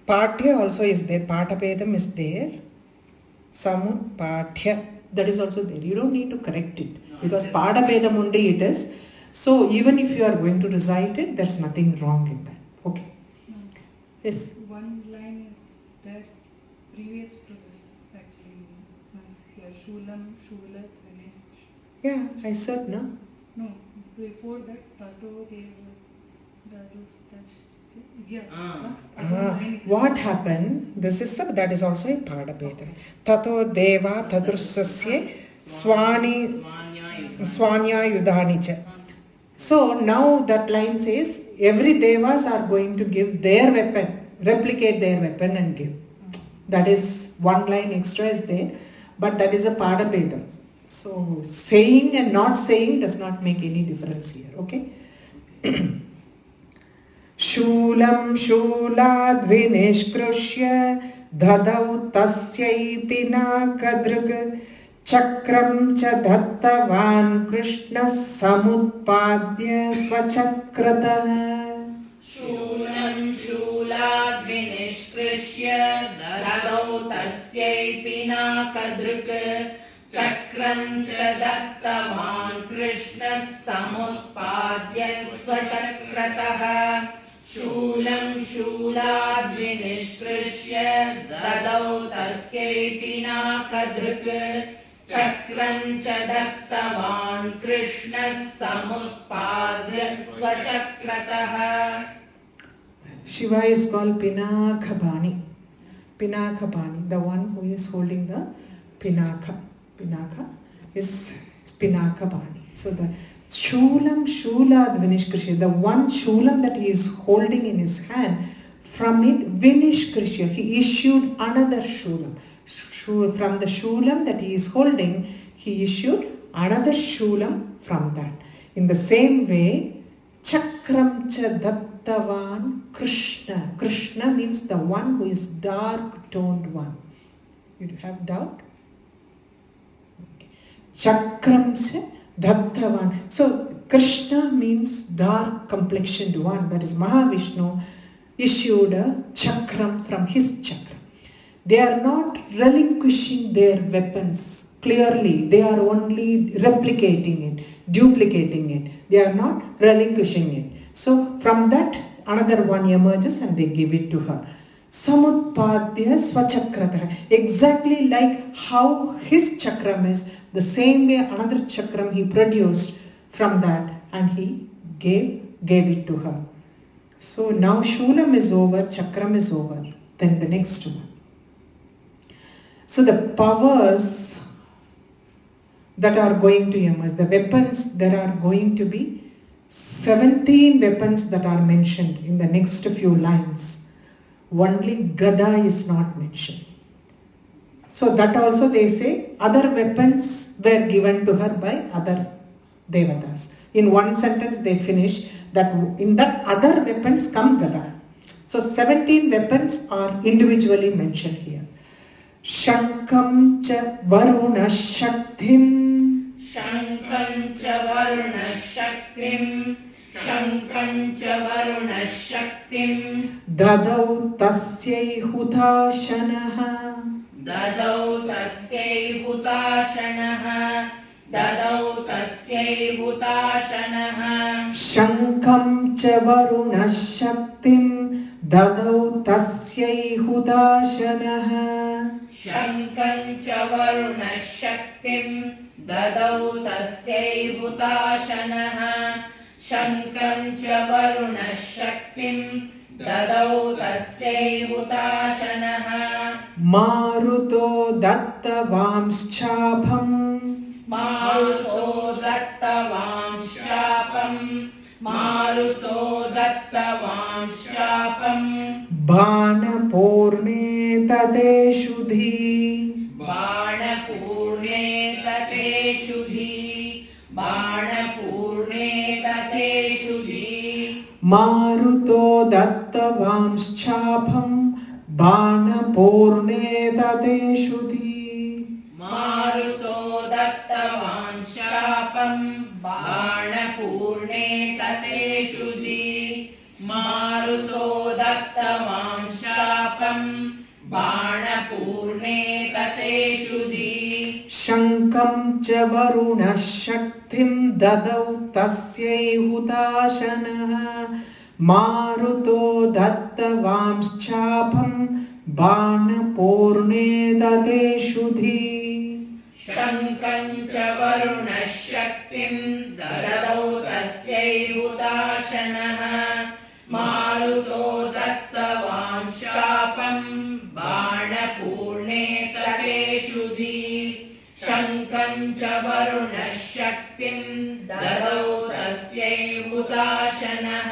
Patya also is there. Patha Vedam is there. Samutpadya. That is also there. You don't need to correct it. Because Patha Vedam only it is. So, even if you are going to recite it, there's nothing wrong in that. Okay. Yes. One line is there previous to this actually. Here, Shulam, Shulat, Vinesh. Yeah, I said no. No, before that, Tato, Deva, Dadus, yes. What happened? This is that is also a Patha Vedam. Tato Deva Tadrussasya Swani Swanya Yudhanicha. So now that line says every devas are going to give their weapon, replicate their weapon and give. That is one line extra is there, but that is a Patha Vedam. So saying and not saying does not make any difference here. Okay. Shulam shulad vinishkrushya dadau tasyai pinakadrug. Chakram cha dattavan Krishna samutpadya svachakratah. Shulam shulad vinishkrishya dadau tasyai pinakadruk. Chakram cha dattavan Krishna samutpadya svachakratah. Shulam shulad vinishkrishya dadau tasyai pinakadruk. Chakram cha dattavan Krishna samutpadya svachakratah. Shiva is called Pinakabani. Pinakabani, the one who is holding the Pinaka. Pinaka is Pinakabani. So the Shulam Shulad Vinishkrishya, the one Shulam that he is holding in his hand, from it Vinishkrishya, he issued another Shulam. From the Shulam that he is holding, he issued another Shulam from that. In the same way, Chakram cha dattavan Krishna. Krishna means the one who is dark toned one. You have doubt? Okay. Chakram cha dattavan. So Krishna means dark complexioned one. That is Mahavishnu issued a chakram from his chakram. They are not relinquishing their weapons clearly. They are only replicating it, duplicating it. They are not relinquishing it. So from that, another one emerges and they give it to her. Samutpadya svachakratah. Exactly like how his chakram is, the same way another chakram he produced from that and he gave it to her. So now Shulam is over, chakram is over. Then the next one. So the powers that are going to emerge, the weapons, there are going to be 17 weapons that are mentioned in the next few lines. Only Gada is not mentioned. So that also they say other weapons were given to her by other devatas. In one sentence they finish that in that other weapons come Gada. So 17 weapons are individually mentioned here. Shankam cha varuna shaktim. Shankam cha varuna shaktim. शङ्कम् च वरुणः शक्तिम् ददौ तस्यै हुताशनः ददौ तस्यै हुताशनः ददौ तस्यै हुताशनः शङ्खं च वरुणः शक्तिम् ददौ तस्यै हुताशनः शङ्कम् च वरुणः शक्तिम् ददौ तस्यै हुताशनः शङ्कम् च वरुणः शक्तिम् ददौ तस्यै हुताशनः मारुतो दत्तवांश्चापम् मारुतो दत्तवांश्चापम् मारुतो दत्तवांश्चापम् बाणपूर्णे तदेषुधि बाणपूर्णे ततेषुधि बाणपूर्णे ततेषुधि मारुतो दत्तवांश्चापम् बाणपूर्णे तदेषुधि मारुतो दत्तवांश्चापम् बाणपूर्णे ततेषुधि मारुतो दत्तवांश्चापम् बाणपूर्णे ततेषुधि शङ्खं च वरुणः शक्तिं ददौ तस्यै हुताशनः मारुतो दत्तवांश्चापम् बाणपूर्णे तदेषुधि शङ्कम् च वरुणः शक्तिम् ददौ तस्यै हुताशनः मारुतो दत्तवांश्चापम् बाणपूर्णे ततेषुधि शङ्कम् च वरुणः शक्तिम् ददौ तस्यै हुताशनः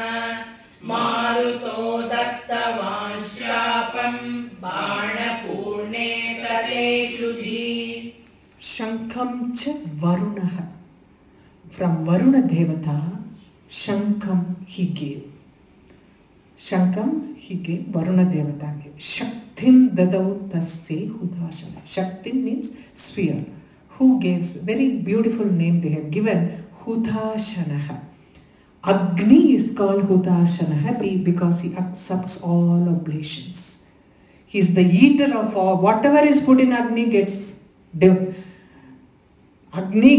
मारुतो दत्तवांश्चापम् बाणपूर्णे ततेषुधि शङ्खं च वरुणः. From Varuna Devata, Shankam he gave. Shankam he gave, Varuna Devata gave. Shaktim dadau tasye hudashana. Shaktim means sphere. Who gives? Very beautiful name they have given, Hudashanaha. Agni is called Hudashanaha because he accepts all oblations. He is the eater of all. Whatever is put in Agni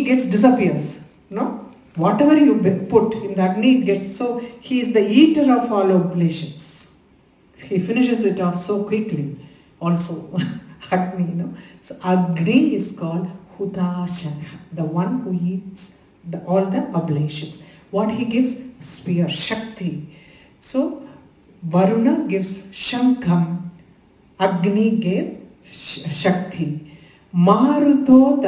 disappears. No? Whatever you put in the Agni, it gets. So he is the eater of all oblations. He finishes it off so quickly. Also, Agni, So Agni is called Hudashanaha, the one who eats all the oblations. What he gives? Sphere, Shakti. So Varuna gives Shankam, Agni gave Shakti. Maruto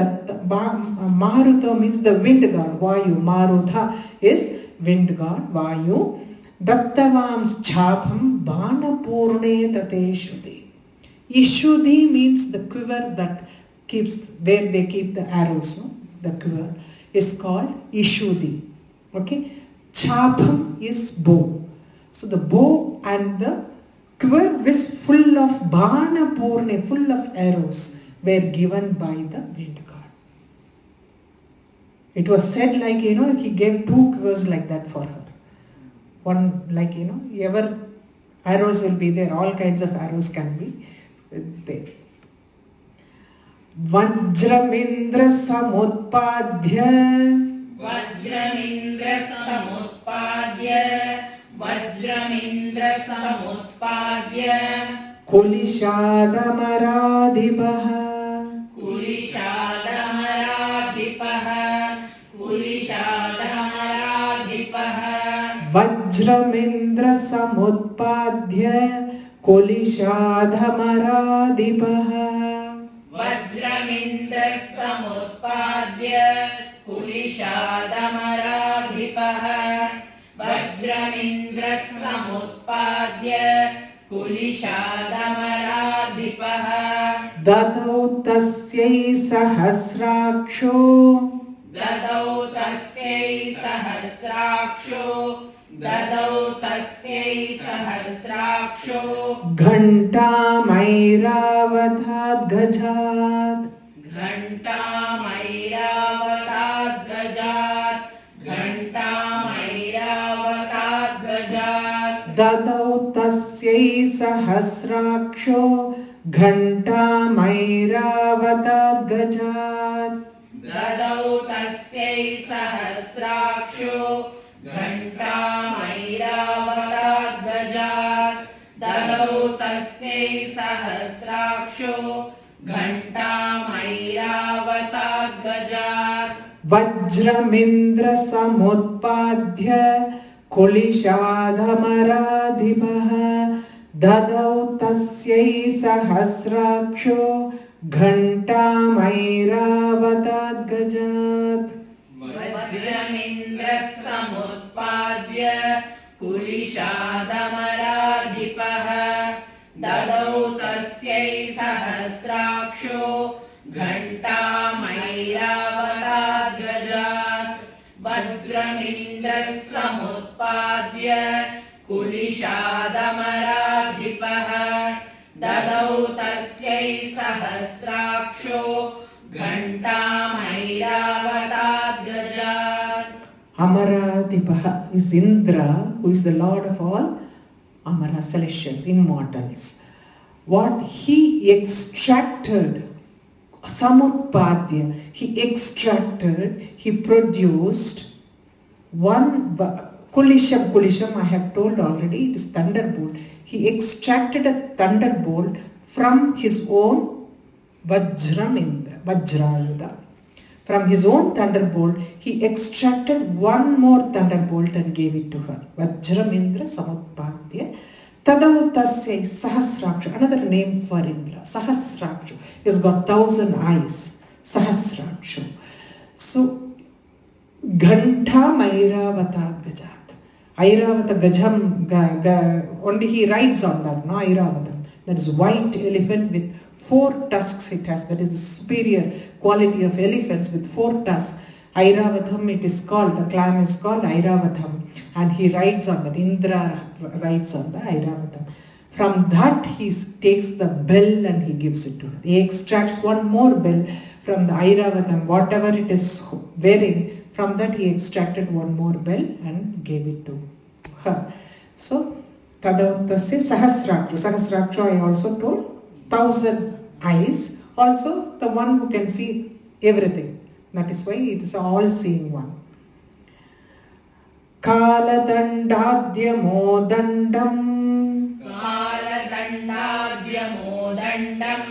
means the wind god, Vayu. Marutha is wind god, Vayu. Dattavams chapam banapurne tateshudi. Ishudi means the quiver that keeps, where they keep the arrows, the quiver is called Ishudi. Okay? Chapam is bow. So the bow and the quiver is full of banapurne, full of arrows, were given by the wind god. It was said like, he gave 2 quivers like that for her. One like, ever arrows will be there, all kinds of arrows can be there. Vajramindra samutpadhya Vajramindra samutpadhya Vajramindra samutpadhya Kulishadamaradipaha Vajramindra samutpadhya Kulishadhamaradipaha Vajramindra samutpadhya Kulishadhamaradipaha Vajramindra samutpadhya Kulishadhamaradipaha Dadau tasyai sahasraksho Dadau tasyai sahasraksho Dadau tasyai sahasraksho Ghantamairavadhat gajat Ghantamairavadhat gajat Ghantamairavadhat तस्यै सहस्राक्षो घण्टामैरावतात् गजात् ददौ तस्यै सहस्राक्षो घण्टामैरावतात् गजात् ददौ तस्यै सहस्राक्षो घण्टामैरावतात् गजात् वज्रमिन्द्रसमुत्पाद्य कुलिशाधमराधिपः ददौ तस्यै सहस्राक्षो घण्टामैरावतात् गजात् वज्रमिन्द्रः समुत्पाद्य कुलिशादमराधिपः ददौ तस्यै सहस्राक्षो घण्टामैरावतात् गजात् वज्रमिन्द्रः समुत्पाद्य कुलिशादमराधिपः ददौ तस्यै सहस्राक्षो घण्टामैरावतात् गजात् Amaradhipaha is Indra, who is the Lord of all Amara, celestials, immortals. What he extracted, Samutpadya, he produced one Kulisham, I have told already, it is thunderbolt. He extracted a thunderbolt from his own Vajrayudha. From his own thunderbolt, he extracted one more thunderbolt and gave it to her. Vajramindra Samutpadya. Tadau Tasyai Sahasraksha, another name for Indra. Sahasraksha. He's got 1,000 eyes. Sahasraksha. So, Ghanta Mairavatat Gajat. Airavata Gajam, only he rides on that, no Airavatam. That is white elephant with 4 tusks it has. That is the superior quality of elephants with 4 tusks. Airavatam it is called, the clan is called Airavatam. And he rides on that. Indra rides on the Airavatam. From that he takes the bell and he gives it to her. He extracts one more bell from the Airavatam, whatever it is wearing. From that he extracted one more bell and gave it to her. So, Tadavattasya Sahasraksha. Sahasraksha I also told, 1,000 eyes. Also the one who can see everything. That is why it is all-seeing one. Kaladandadhyamodandam. Kaladandadhyamodandam.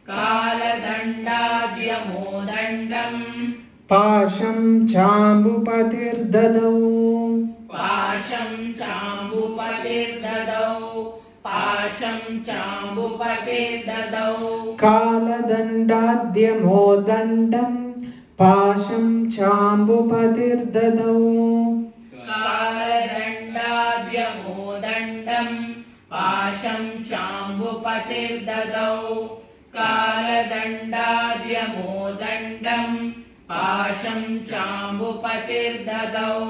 Kaladandadhyamodandam. Pasham chambupatir dadau. Pasham chambupatir dadau. Pasham chambupatir dadau. Kaladandadhyamodandam. Pasham chambupatir dadau. Kaladandadhyamodandam. Pasham chambupatir dadau. Kaladandadhyamodandam. Pasham chambupatir dadau.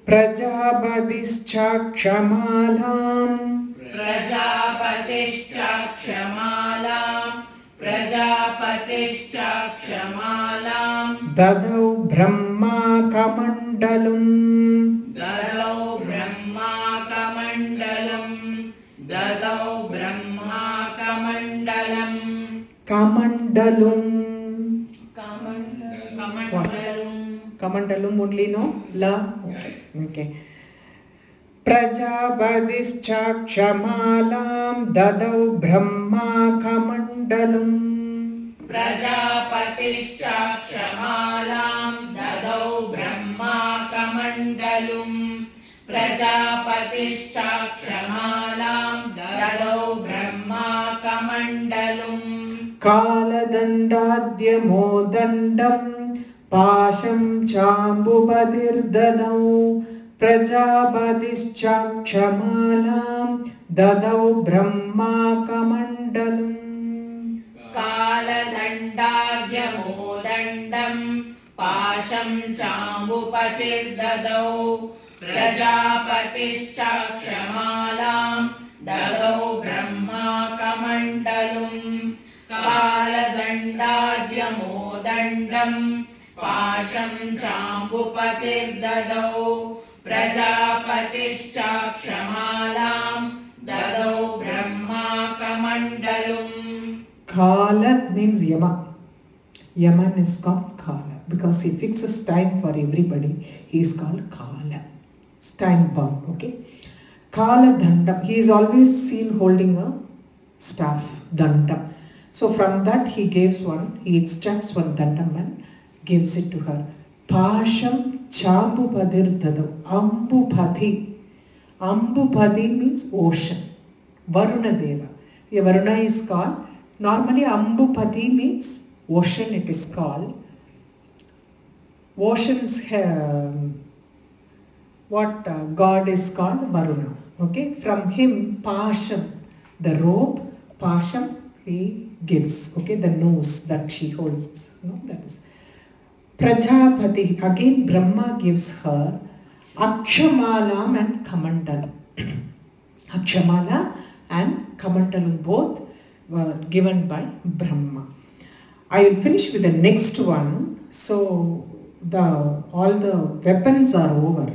Prajapatischakshamalam. Prajapatischakshamalam. Prajapatischakshamalam. Dadau Brahma Kamandalum. Dadau Brahma Kamandalam. Dadau Brahma Kamandalam. Kamandalum. Kamandalam. Kamandalum only, no? La? Okay. Prajapatischakshamalam dadau Brahma Kamandalum. Prajapatischakshamalam dadau Brahma Kamandalum. Prajapatischakshamalam dadau Brahma Kamandalum. Kaladandadhyamodandam. Pasham chambupatir dadau. Prajapatischakshamalam dadau Brahma Kamandalum. Kaladandadhyamodandam. Pasham chambupatir dadau. Prajapatischakshamalam dadau Brahma Kamandalum. Kaladandadhyamodandam. Pasham chambupatir dadau. Prajapatischakshamalam ददौ ब्रह्माकमण्डलुम्. Kala means Yama. Yaman is called Kala because he fixes time for everybody. He is called Kala. It's time bound, okay? Kala Dandam. He is always seen holding a staff, Dandam. So from that he extracts one Dandam and gives it to her. Pasham Chambupadir Dadau. Ambupati. Ambupati means ocean. Varuna Deva. Varuna is called, normally Ambupati means ocean, it is called. Ocean's god is called Varuna. Okay, from him Pasham, the rope, Pasham he gives. Okay, the nose that she holds. No, that is Prajapati. Again Brahma gives her Akshamalam and Kamandalam. Akshamala and Kamandalam both were given by Brahma. I will finish with the next one. So all the weapons are over.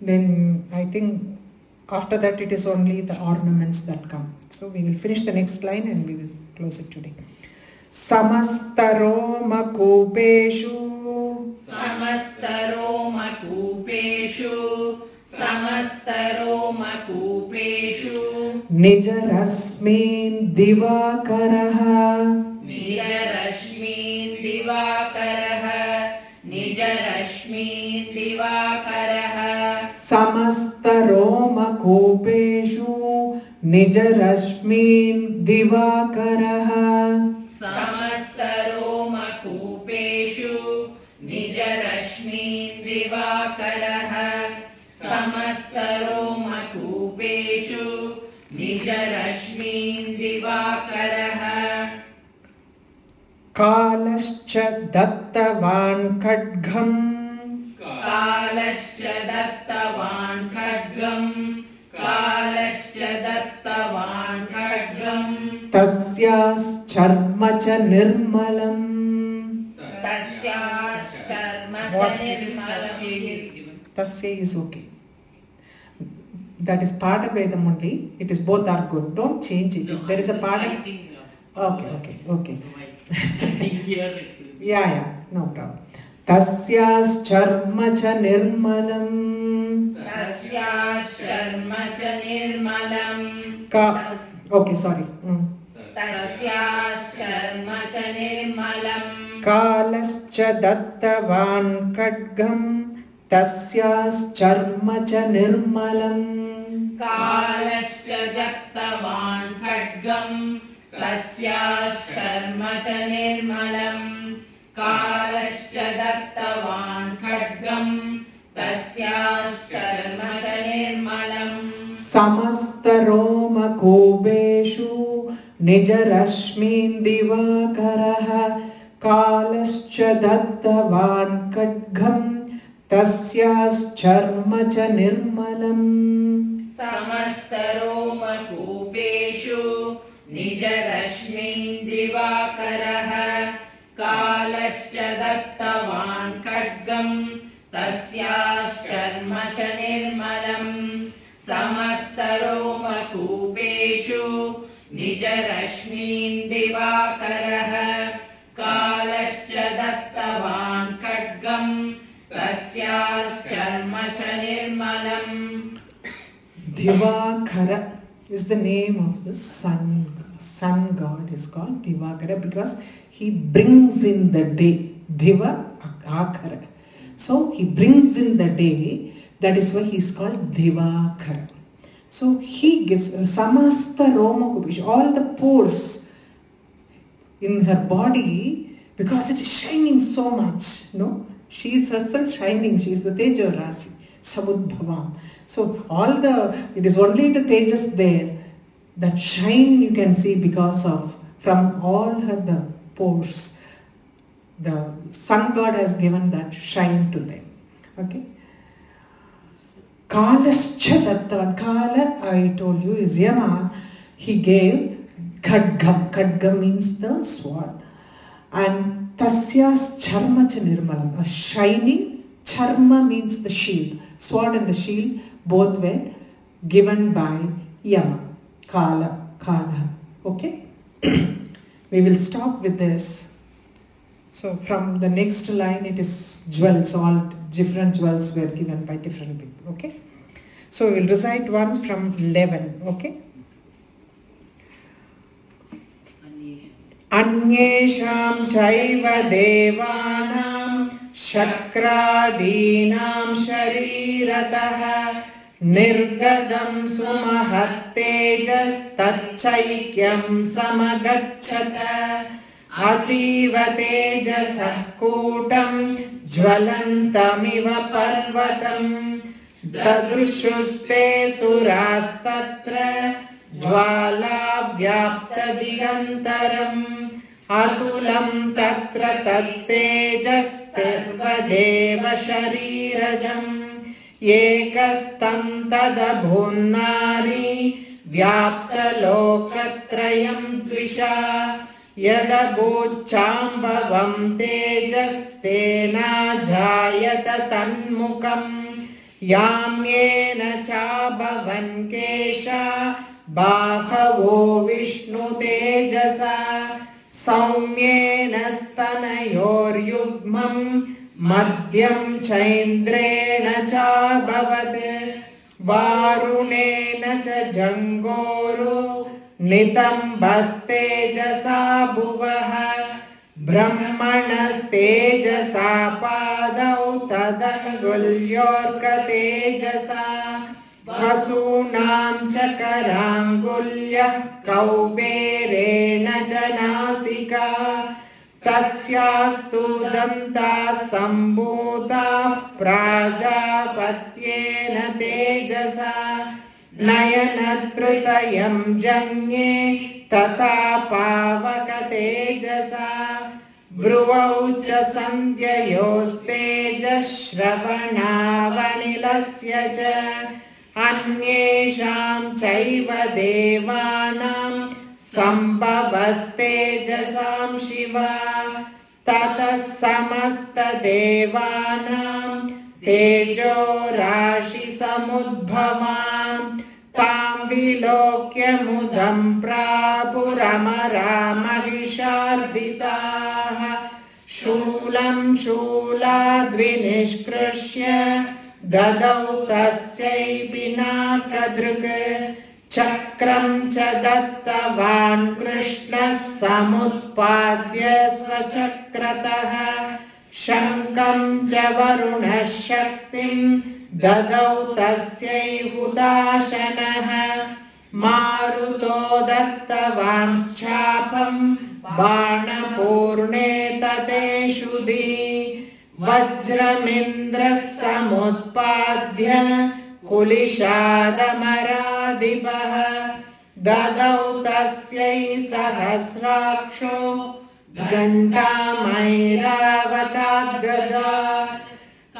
Then I think after that it is only the ornaments that come. So we will finish the next line and we will close it today. Samastaroma Kupeshu. Samastaromakupeshu. Samastaromakupeshu. Nijarasmin Divakaraha. Nijarashmin Divakaraha. Nijarashmin Divakaraha. Samastaroma Kupeshu. Nijarasmin Divakaraha. Samastaromakupeshu. Nijarashmin Divakaraha. Samastaromakupeshu. Nijarashmin Divakaraha. Kalascha Dattavan Khadgam. Kalascha Dattavan Khadgam. Kalascha Dattavan Khadgam. Tasyas Charmacha Nirmalam. Tasyasharmacha nirmalam. Tasya is okay. That is part of Vedam only. It is both are good. Don't change it. If there is a part of... Okay. I think here it will be. Yeah, no problem. Tasyas Charmacha Nirmalam. Tasyasharmacha nirmalam. Okay, sorry. Tasyasharmacha nirmalam. Kalascha Dattavan Khadgam. Tasyas Charmacha Nirmalam. Kalascha Dattavan Khadgam. Tasyasharmacha nirmalam. Kalascha Dattavan Khadgam. Tasyasharmacha nirmalam. Samastaroma Kubeshu. Nijarashmin Divakaraha. Kalascha Dattavan Khadgam. Tasyas Charmacha Nirmalam. Samastaromakupeshu. Nijarashmin Divakaraha. Kalascha Dattavan Khadgam. Tasyasharmacha nirmalam. Samastaromakupeshu. Nijarashmin Divakaraha. Kalascha Dattavan Khadgam. Tasyasharmacha nirmalam. Divakara is the name of the sun. Sun god is called Divakara because he brings in the day. Diva Akara. So he brings in the day. That is why he is called Divakara. So he gives Samasta Roma Kupeshu, all the pores in her body, because it is shining so much. No? She is herself shining. She is the Teja Rasi, Samudbhavam. So it is only the Tejas there. That shine you can see because of, from all the pores. The sun god has given that shine to them. Okay. Kalascha Dattavan. Kala, I told you, is Yama. He gave Khadgam. Khadgam means the sword. And Tasyas Charmacha Nirmalam. A shining. Charma means the shield. Sword and the shield Both were given by Yama, Kala. Okay? We will stop with this. So from the next line it is jewels, all different jewels were given by different people. Okay? So we will recite once from 11. Okay? Anyesham chaiva devanam shakraadinam shariratah nirgadam sumahattejas tachaikyam samagacchata ativa tejasah kootam jvalantamiva parvatam dadrushuste surastatra jvala vyapta digantaram atulam tatra tattejas sarvadeva sharirajam ekastam tadabhunnari vyapta lokatrayam dvisha yadabhuchambhavam tejas tena jayata tanmukam yamyena cha bhavan kesha bahavo vishnu tejasa saumyena stanayor yugmam madhyam chaindrena cha bhavat varunena cha jangoru nitambastejasa bhuvaha brahmanastejasa padau tadangulyorka tejasa vasunam chakarangulyah kauberena janasika tasyastu danta sambodhah prajapatyena tejasa nayanatritayam janye tata pavaka tejasa bruvau cha sandhyayostejas shravanavanilesya cha anyesham chaiva devanam sambhavastejasam shiva tatas samasta devanam tejo rashi samudbhavam tam vilokya mudam prapuramara mahisharditaha shulam shuladvinishkrishya dadau tasyai pinakadrug chakram cha dattavan krishna samutpadya svachakratah shankam cha varuna shaktim dadau tasyai hudashanah maruto dattavaംശ്ചാപം बाणपूर्णे ततेषुधि वज्रमिन्द्रः समुत्पाद्य कुलिशादमराधिपः ददौ तस्यै सहस्राक्षो घण्टामैरावताद्गजा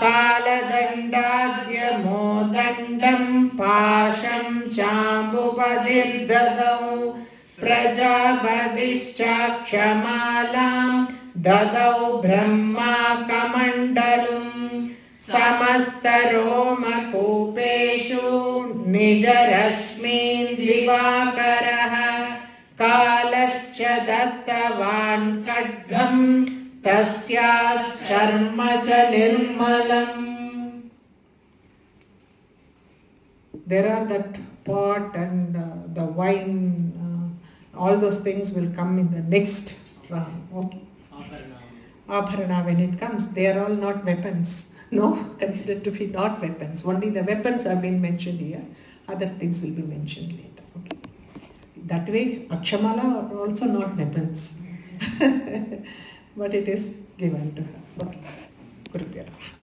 कालदण्डाद्यमोदण्डं पाशं चाम्बुवधिर्ददौ प्रजापतिश्चाक्षमालां ददौ ब्रह्माकमण्डलम् समस्तरोमकूपेषु निजरश्मीन् दिवाकरः कालश्च दत्तवान् खड्गं तस्याश्चर्म च निर्मलम्. There are that pot and the wine, all those things will come in the next round. Okay. Abharana, when it comes, they are all not weapons. No, considered to be not weapons. Only the weapons have been mentioned here. Other things will be mentioned later. Okay. That way, Akshamala are also not weapons. But it is given to her. Okay. Gurupya.